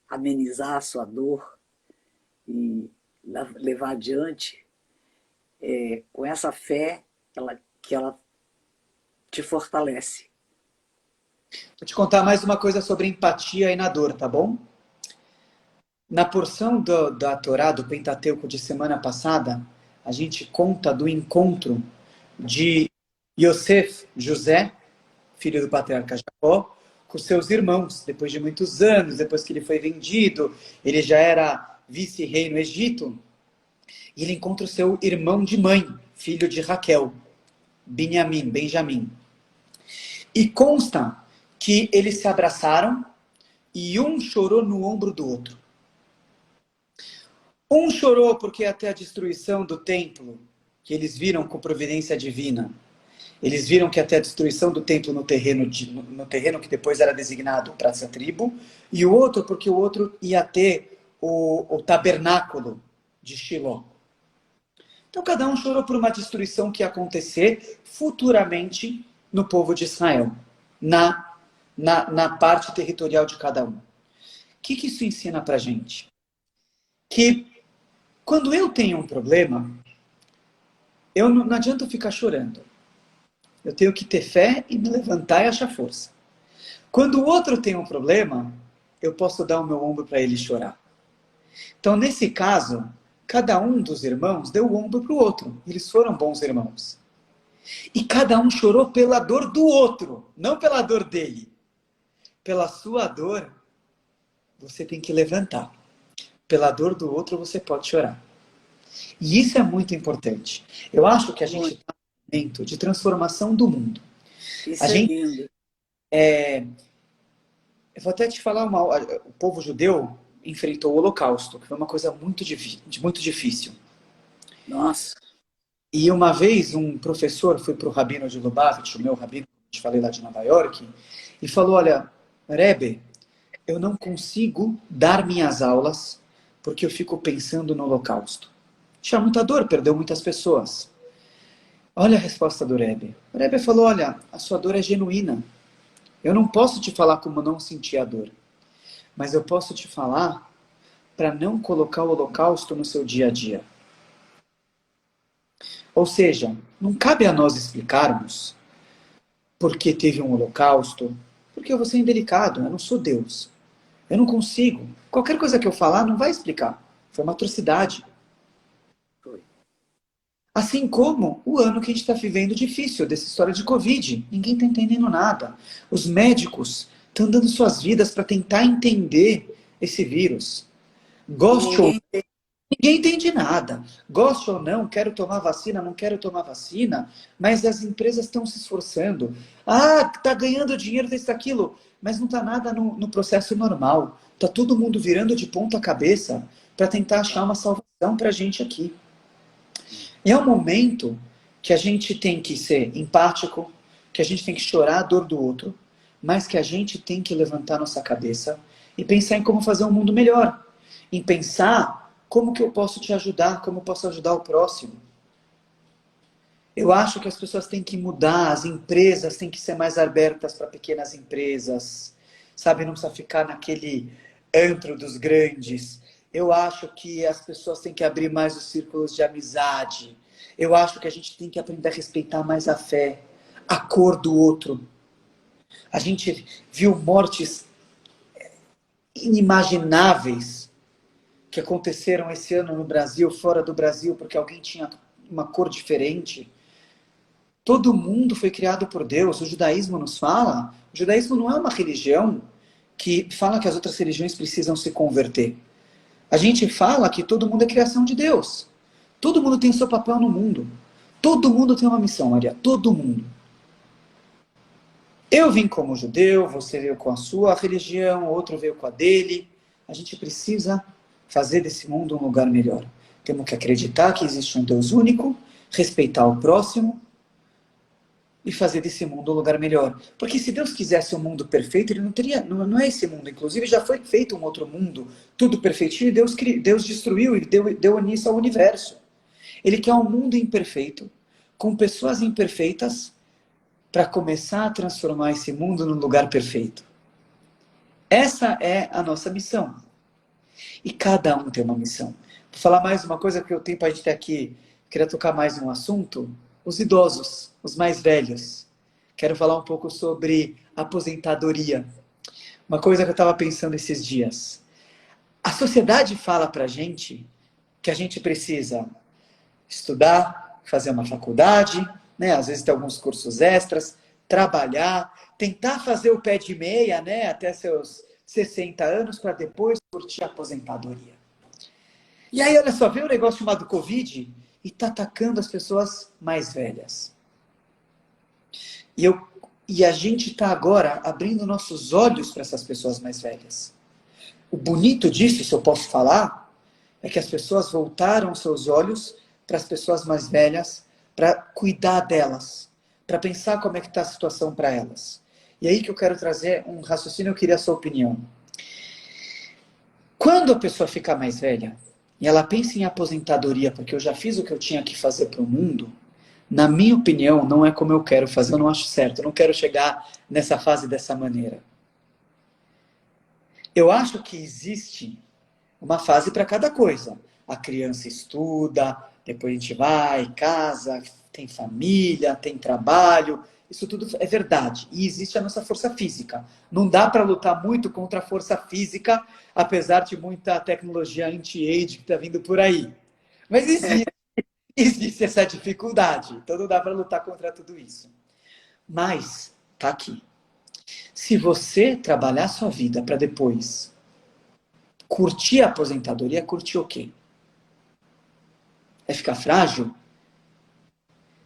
amenizar a sua dor e levar adiante, com essa fé que ela te fortalece. Vou te contar mais uma coisa sobre empatia e na dor, tá bom? Na porção da Torá, do Pentateuco de semana passada, a gente conta do encontro de Yosef, José, filho do patriarca Jacó, com seus irmãos, depois de muitos anos, depois que ele foi vendido, ele já era vice-rei no Egito, e ele encontra o seu irmão de mãe, filho de Raquel, Benjamim. E consta que eles se abraçaram e um chorou no ombro do outro. Um chorou porque até a destruição do templo, que eles viram com providência divina, eles viram que até a destruição do templo no terreno que depois era designado para essa tribo, e o outro porque o outro ia ter o tabernáculo de Shiló. Então cada um chorou por uma destruição que ia acontecer futuramente no povo de Israel, na parte territorial de cada um. O que isso ensina para a gente? Que quando eu tenho um problema, não adianta eu ficar chorando. Eu tenho que ter fé e me levantar e achar força. Quando o outro tem um problema, eu posso dar o meu ombro para ele chorar. Então, nesse caso, cada um dos irmãos deu o ombro para o outro. Eles foram bons irmãos. E cada um chorou pela dor do outro, não pela dor dele. Pela sua dor, você tem que levantar. Pela dor do outro, você pode chorar. E isso é muito importante. Eu acho que a gente está num momento de transformação do mundo. Isso é lindo. Eu vou até te falar, o povo judeu enfrentou o Holocausto, que foi uma coisa muito difícil. Nossa. E uma vez um professor foi para o Rabino de Lubavitch, o meu Rabino, que eu te falei lá de Nova York, e falou, olha, Rebbe, eu não consigo dar minhas aulas porque eu fico pensando no Holocausto. Tinha muita dor, perdeu muitas pessoas. Olha a resposta do Rebbe. O Rebbe falou, olha, a sua dor é genuína. Eu não posso te falar como não sentir a dor. Mas eu posso te falar para não colocar o Holocausto no seu dia a dia. Ou seja, não cabe a nós explicarmos por que teve um Holocausto, porque eu vou ser indelicado, eu não sou Deus. Eu não consigo. Qualquer coisa que eu falar não vai explicar. Foi uma atrocidade. Assim como o ano que a gente está vivendo difícil, dessa história de Covid. Ninguém está entendendo nada. Os médicos estão dando suas vidas para tentar entender esse vírus. Ninguém entende nada. Goste ou não, quero tomar vacina, não quero tomar vacina, mas as empresas estão se esforçando. Ah, está ganhando dinheiro desse daquilo, mas não está nada no processo normal. Está todo mundo virando de ponta cabeça para tentar achar uma salvação para a gente aqui. E é um momento que a gente tem que ser empático, que a gente tem que chorar a dor do outro, mas que a gente tem que levantar nossa cabeça e pensar em como fazer um mundo melhor. Em pensar como que eu posso te ajudar, como eu posso ajudar o próximo. Eu acho que as pessoas têm que mudar, as empresas têm que ser mais abertas para pequenas empresas, sabe? Não precisa ficar naquele antro dos grandes. Eu acho que as pessoas têm que abrir mais os círculos de amizade. Eu acho que a gente tem que aprender a respeitar mais a fé, a cor do outro. A gente viu mortes inimagináveis que aconteceram esse ano no Brasil, fora do Brasil, porque alguém tinha uma cor diferente. Todo mundo foi criado por Deus. O judaísmo nos fala. O judaísmo não é uma religião que fala que as outras religiões precisam se converter. A gente fala que todo mundo é criação de Deus. Todo mundo tem o seu papel no mundo. Todo mundo tem uma missão, Maria. Todo mundo. Eu vim como judeu, você veio com a sua religião, outro veio com a dele. A gente precisa fazer desse mundo um lugar melhor. Temos que acreditar que existe um Deus único, respeitar o próximo e fazer desse mundo um lugar melhor. Porque se Deus quisesse um mundo perfeito, ele não teria, não é esse mundo. Inclusive já foi feito um outro mundo, tudo perfeitinho, e Deus destruiu e deu início ao universo. Ele quer um mundo imperfeito, com pessoas imperfeitas, para começar a transformar esse mundo num lugar perfeito. Essa é a nossa missão. E cada um tem uma missão. Vou falar mais uma coisa, porque o tempo a gente tem aqui, queria tocar mais um assunto. Os idosos, os mais velhos. Quero falar um pouco sobre aposentadoria. Uma coisa que eu estava pensando esses dias. A sociedade fala para a gente que a gente precisa estudar, fazer uma faculdade, né? Às vezes ter alguns cursos extras, trabalhar, tentar fazer o pé de meia, né? Até seus 60 anos, para depois curtir a aposentadoria. E aí, olha só, veio um negócio chamado Covid e está atacando as pessoas mais velhas. E a gente está agora abrindo nossos olhos para essas pessoas mais velhas. O bonito disso, se eu posso falar, é que as pessoas voltaram seus olhos para as pessoas mais velhas, para cuidar delas, para pensar como é que está a situação para elas. E aí que eu quero trazer um raciocínio, eu queria a sua opinião. Quando a pessoa fica mais velha, e ela pensa em aposentadoria, porque eu já fiz o que eu tinha que fazer para o mundo, na minha opinião, não é como eu quero fazer, eu não acho certo, eu não quero chegar nessa fase dessa maneira. Eu acho que existe uma fase para cada coisa. A criança estuda, depois a gente vai, casa, tem família, tem trabalho, isso tudo é verdade. E existe a nossa força física. Não dá para lutar muito contra a força física, apesar de muita tecnologia anti-age que está vindo por aí. Mas existe essa dificuldade. Então não dá para lutar contra tudo isso. Mas, tá aqui. Se você trabalhar a sua vida para depois curtir a aposentadoria, curtir o quê? É ficar frágil?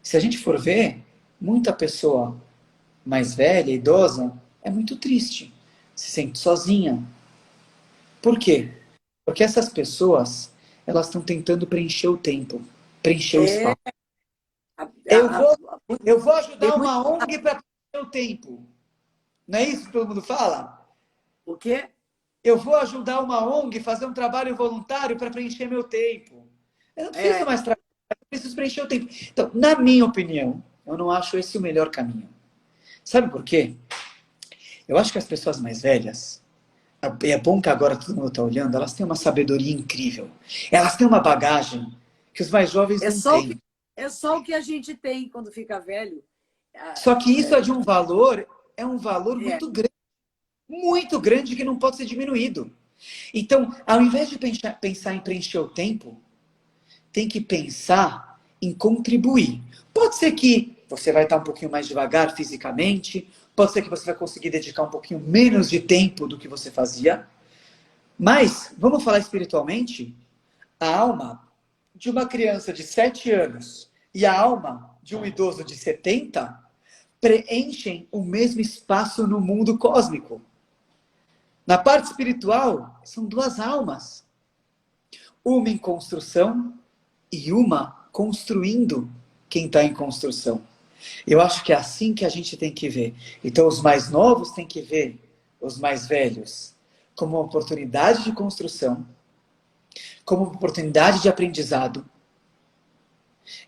Se a gente for ver, muita pessoa mais velha, idosa, é muito triste. Se sente sozinha. Por quê? Porque essas pessoas, elas estão tentando preencher o tempo, preencher o espaço. Eu vou ajudar uma ONG para preencher o tempo. Não é isso que todo mundo fala? O quê? Eu vou ajudar uma ONG, fazer um trabalho voluntário para preencher meu tempo. Eu não preciso mais trabalhar, eu preciso preencher o tempo. Então, na minha opinião, eu não acho esse o melhor caminho. Sabe por quê? Eu acho que as pessoas mais velhas, é bom que agora todo mundo está olhando, elas têm uma sabedoria incrível. Elas têm uma bagagem que os mais jovens não têm. É só o que a gente tem quando fica velho. Só que isso é de um valor, muito grande que não pode ser diminuído. Então, ao invés de pensar em preencher o tempo, tem que pensar em contribuir. Pode ser que você vai estar um pouquinho mais devagar fisicamente, pode ser que você vai conseguir dedicar um pouquinho menos de tempo do que você fazia, mas, vamos falar espiritualmente, a alma de uma criança de 7 anos e a alma de um idoso de 70 preenchem o mesmo espaço no mundo cósmico. Na parte espiritual, são duas almas. Uma em construção e uma construindo quem está em construção. Eu acho que é assim que a gente tem que ver. Então, os mais novos têm que ver os mais velhos como uma oportunidade de construção, como uma oportunidade de aprendizado.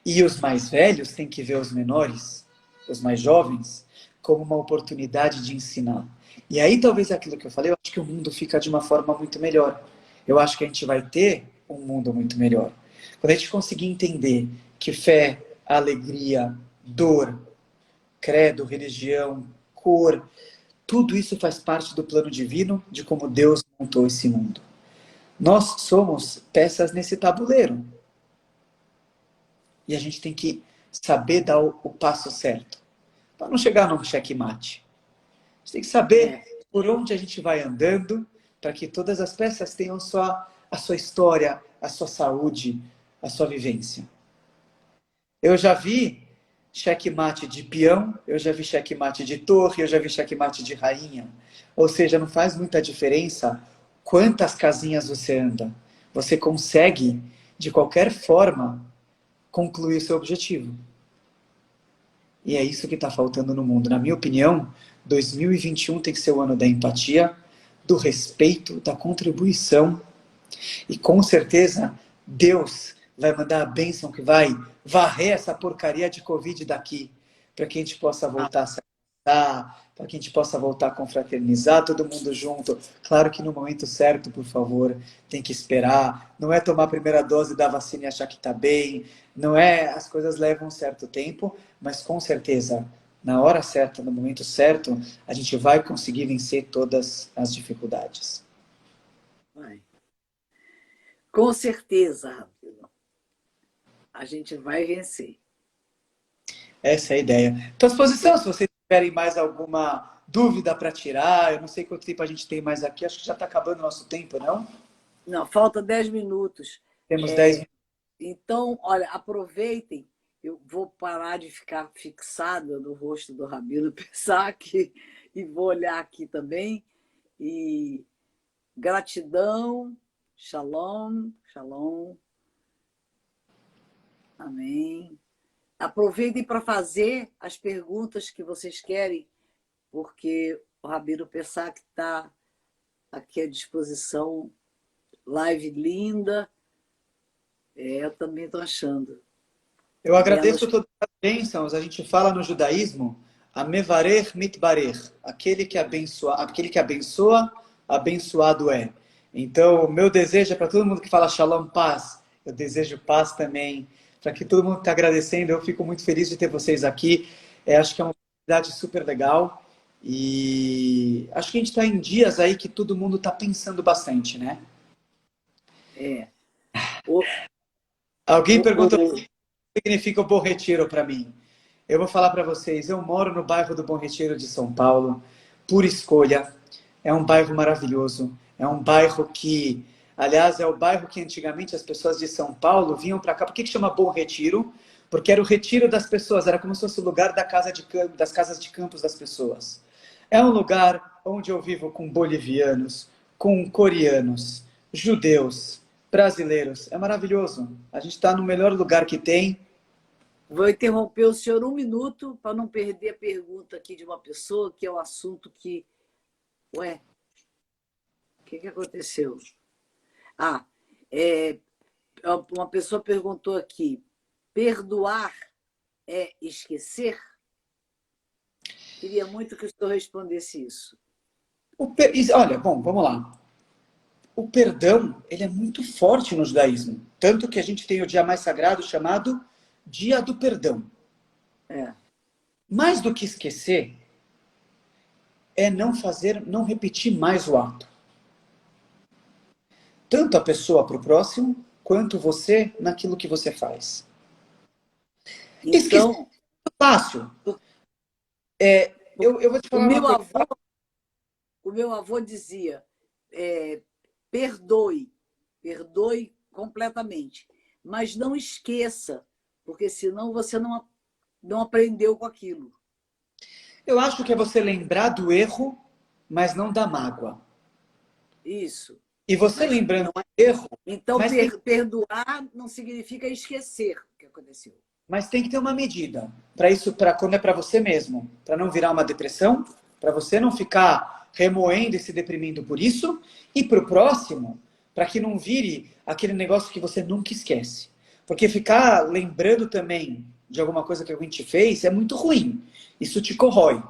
E os mais velhos têm que ver os menores, os mais jovens, como uma oportunidade de ensinar. E aí, talvez aquilo que eu falei, eu acho que o mundo fica de uma forma muito melhor. Eu acho que a gente vai ter um mundo muito melhor. Quando a gente conseguir entender que fé, alegria, dor, credo, religião, cor, tudo isso faz parte do plano divino de como Deus montou esse mundo. Nós somos peças nesse tabuleiro. E a gente tem que saber dar o passo certo, para não chegar num checkmate. A gente tem que saber por onde a gente vai andando, para que todas as peças tenham a sua história, a sua saúde, a sua vivência. Eu já vi checkmate de peão, eu já vi checkmate de torre, eu já vi checkmate de rainha. Ou seja, não faz muita diferença quantas casinhas você anda. Você consegue, de qualquer forma, concluir seu objetivo. E é isso que está faltando no mundo. Na minha opinião, 2021 tem que ser o ano da empatia, do respeito, da contribuição. E com certeza, Deus vai mandar a bênção que vai varrer essa porcaria de Covid daqui, para que a gente possa voltar a se abraçar, para que a gente possa voltar a confraternizar todo mundo junto. Claro que no momento certo, por favor, tem que esperar. Não é tomar a primeira dose da vacina e achar que está bem. Não é, as coisas levam um certo tempo, mas com certeza, na hora certa, no momento certo, a gente vai conseguir vencer todas as dificuldades. Vai. Com certeza, Rabino. A gente vai vencer. Essa é a ideia. Estou à disposição, se vocês tiverem mais alguma dúvida para tirar. Eu não sei quanto tempo a gente tem mais aqui. Acho que já está acabando o nosso tempo, não? Não, falta 10 minutos. Temos 10 minutos. Então, olha, aproveitem. Eu vou parar de ficar fixada no rosto do Rabino Pesach e vou olhar aqui também. E gratidão, shalom, shalom. Amém. Aproveitem para fazer as perguntas que vocês querem, porque o Rabino Pesach está aqui à disposição. Live linda. Eu também estou achando. Eu agradeço todas as bênçãos. A gente fala no judaísmo, Amevarer mitbarer. Aquele que abençoa, abençoado é. Então, o meu desejo é para todo mundo que fala shalom, paz. Eu desejo paz também. Para que todo mundo que está agradecendo, eu fico muito feliz de ter vocês aqui. Acho que é uma oportunidade super legal. E acho que a gente está em dias aí que todo mundo está pensando bastante, né? Alguém perguntou o que significa o Bom Retiro para mim. Eu vou falar para vocês, eu moro no bairro do Bom Retiro de São Paulo, por escolha. É um bairro maravilhoso. É um bairro que, aliás, é o bairro que antigamente as pessoas de São Paulo vinham para cá. Por que chama Bom Retiro? Porque era o retiro das pessoas, era como se fosse o lugar das casas de campos das pessoas. É um lugar onde eu vivo com bolivianos, com coreanos, judeus, brasileiros. É maravilhoso. A gente está no melhor lugar que tem. Vou interromper o senhor 1 minuto para não perder a pergunta aqui de uma pessoa, que é um assunto que... Ué, o que aconteceu? Uma pessoa perguntou aqui, perdoar é esquecer? Queria muito que o senhor respondesse isso. Olha, bom, vamos lá. O perdão, ele é muito forte no judaísmo. Tanto que a gente tem o dia mais sagrado chamado Dia do Perdão. Mais do que esquecer, é não repetir mais o ato. Tanto a pessoa para o próximo, quanto você naquilo que você faz. Então, esquecer é fácil. Eu vou te falar o meu avô dizia, perdoe completamente, mas não esqueça, porque senão você não aprendeu com aquilo. Eu acho que é você lembrar do erro, mas não da mágoa. Isso. E você lembrando do erro... Então, perdoar não significa esquecer o que aconteceu. Mas tem que ter uma medida. Quando é para você mesmo. Para não virar uma depressão, para você não ficar remoendo e se deprimindo por isso. E para o próximo, para que não vire aquele negócio que você nunca esquece. Porque ficar lembrando também de alguma coisa que alguém te fez é muito ruim. Isso te corrói.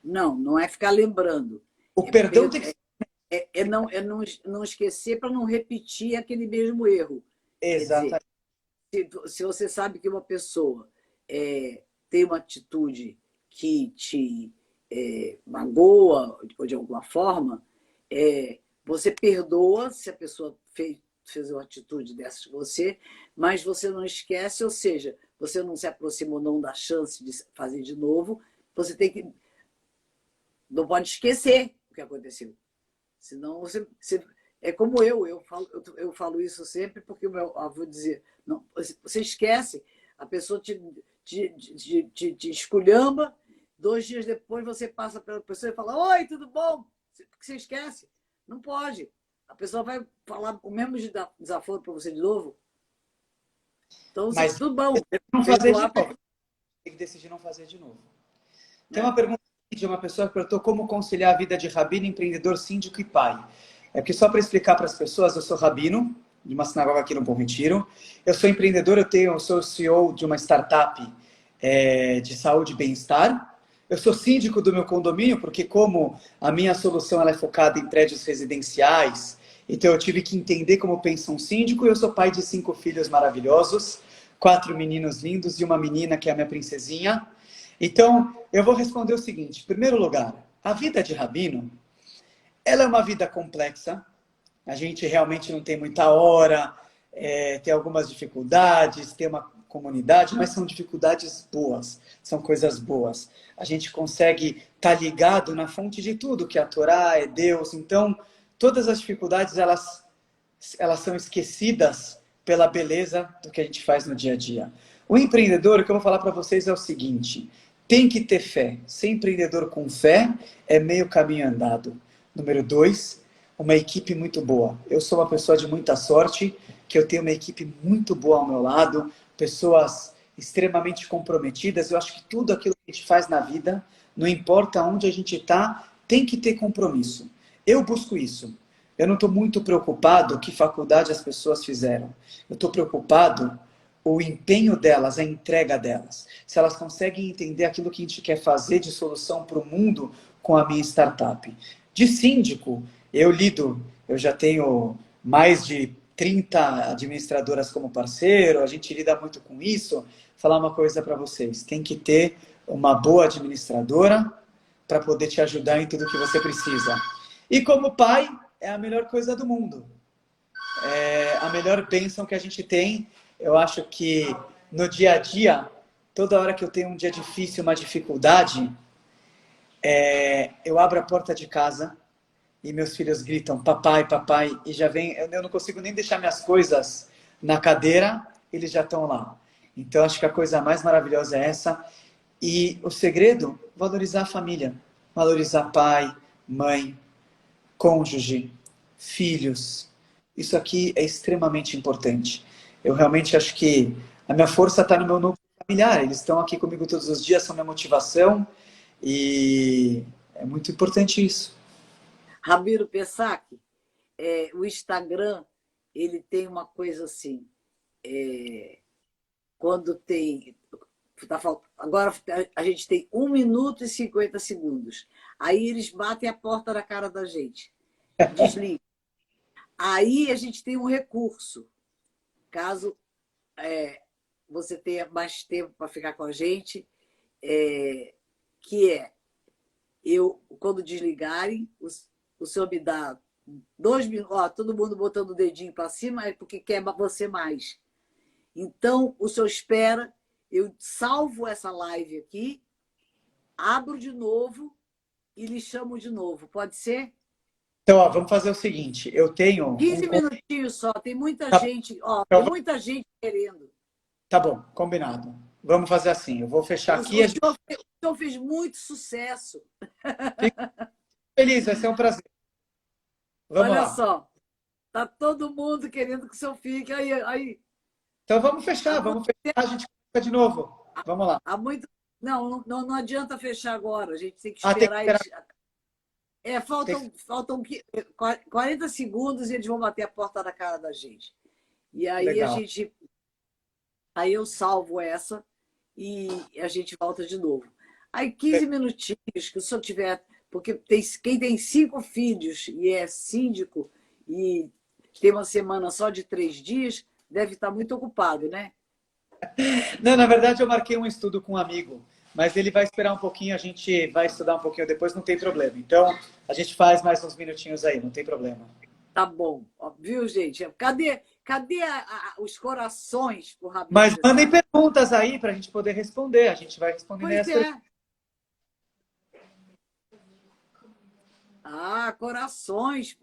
Não é ficar lembrando. O perdão tem que ser... não esquecer para não repetir aquele mesmo erro. Exatamente. Se você sabe que uma pessoa tem uma atitude que te magoa ou de alguma forma, você perdoa se a pessoa fez uma atitude dessas com você, mas você não esquece, ou seja, você não se aproximou, não dá chance de fazer de novo. Você tem que... Não pode esquecer o que aconteceu. Senão você é como eu falo isso sempre, porque o meu avô dizia, não, você esquece, a pessoa te esculhamba, 2 dias depois você passa pela pessoa e fala, oi, tudo bom? Porque você esquece. Não pode. A pessoa vai falar o mesmo desaforo para você de novo. Então, Mas tudo bom. não fazer de Perdoar, novo. Tem que decidir não fazer de novo. Tem né? uma pergunta aqui de uma pessoa que perguntou como conciliar a vida de rabino, empreendedor, síndico e pai. É porque só para explicar para as pessoas, eu sou rabino de uma sinagoga aqui no Bom Retiro. Eu sou empreendedor, eu sou CEO de uma startup de saúde e bem-estar. Eu sou síndico do meu condomínio, porque como a minha solução ela é focada em prédios residenciais, então eu tive que entender como pensa um síndico. E eu sou pai de 5 filhos maravilhosos, 4 meninos lindos e uma menina que é a minha princesinha. Então, eu vou responder o seguinte. Em primeiro lugar, a vida de rabino, ela é uma vida complexa. A gente realmente não tem muita hora, tem algumas dificuldades, tem uma comunidade, mas são dificuldades boas, são coisas boas. A gente consegue estar ligado na fonte de tudo, que é a Torá, é Deus. Então, todas as dificuldades, elas são esquecidas pela beleza do que a gente faz no dia a dia. O empreendedor, o que eu vou falar para vocês é o seguinte, tem que ter fé. Ser empreendedor com fé é meio caminho andado. Número 2, uma equipe muito boa. Eu sou uma pessoa de muita sorte, que eu tenho uma equipe muito boa ao meu lado, pessoas extremamente comprometidas. Eu acho que tudo aquilo que a gente faz na vida, não importa onde a gente está, tem que ter compromisso. Eu busco isso. Eu não estou muito preocupado que faculdade as pessoas fizeram. Eu estou preocupado o empenho delas, a entrega delas. Se elas conseguem entender aquilo que a gente quer fazer de solução para o mundo com a minha startup. De síndico, eu já tenho mais de 30 administradoras como parceiro, a gente lida muito com isso. Vou falar uma coisa para vocês, tem que ter uma boa administradora para poder te ajudar em tudo que você precisa. E como pai, é a melhor coisa do mundo. É a melhor bênção que a gente tem. Eu acho que no dia a dia, toda hora que eu tenho um dia difícil, uma dificuldade, eu abro a porta de casa e meus filhos gritam, papai, papai, e já vem, eu não consigo nem deixar minhas coisas na cadeira, eles já estão lá. Então, acho que a coisa mais maravilhosa é essa. E o segredo, valorizar a família. Valorizar pai, mãe, cônjuge, filhos. Isso aqui é extremamente importante. Eu realmente acho que a minha força está no meu núcleo familiar. Eles estão aqui comigo todos os dias, são minha motivação. E é muito importante isso. Ramiro Pessac, o Instagram, ele tem uma coisa assim, quando tem... Agora a gente tem 1 minuto e 50 segundos. Aí eles batem a porta na cara da gente. Desliga. Aí a gente tem um recurso. Caso você tenha mais tempo para ficar com a gente, que quando desligarem, o senhor me dá 2 minutos, todo mundo botando o dedinho para cima, é porque quer você mais. Então, o senhor espera, eu salvo essa live aqui, abro de novo e lhe chamo de novo. Pode ser? Então, vamos fazer o seguinte, eu tenho... 15 minutinhos só, tem muita gente, tem muita gente querendo. Tá bom, combinado. Vamos fazer assim, eu vou fechar aqui. O senhor fez muito sucesso. Fico feliz, vai ser um prazer. Vamos Olha lá. só, tá todo mundo querendo que o senhor fique. Aí. Então vamos fechar, a gente começa de novo. Vamos lá. Não adianta fechar agora, a gente tem que Tem que esperar esperar. eles. Faltam 40 segundos e eles vão bater a porta na cara da gente. E aí Legal. Aí eu salvo essa e a gente volta de novo. Aí 15 minutinhos que o senhor tiver, porque quem tem 5 filhos e é síndico e tem uma semana só de 3 dias, deve estar muito ocupado, né? Não, na verdade eu marquei um estudo com um amigo, mas ele vai esperar um pouquinho, a gente vai estudar um pouquinho depois, não tem problema. Então, a gente faz mais uns minutinhos aí, não tem problema. Tá bom. Viu, gente? Cadê Cadê os corações pro Rabi Mas Mezuzá? mandem perguntas aí para a gente poder responder. A gente vai responder Pois nessa. é. Corações.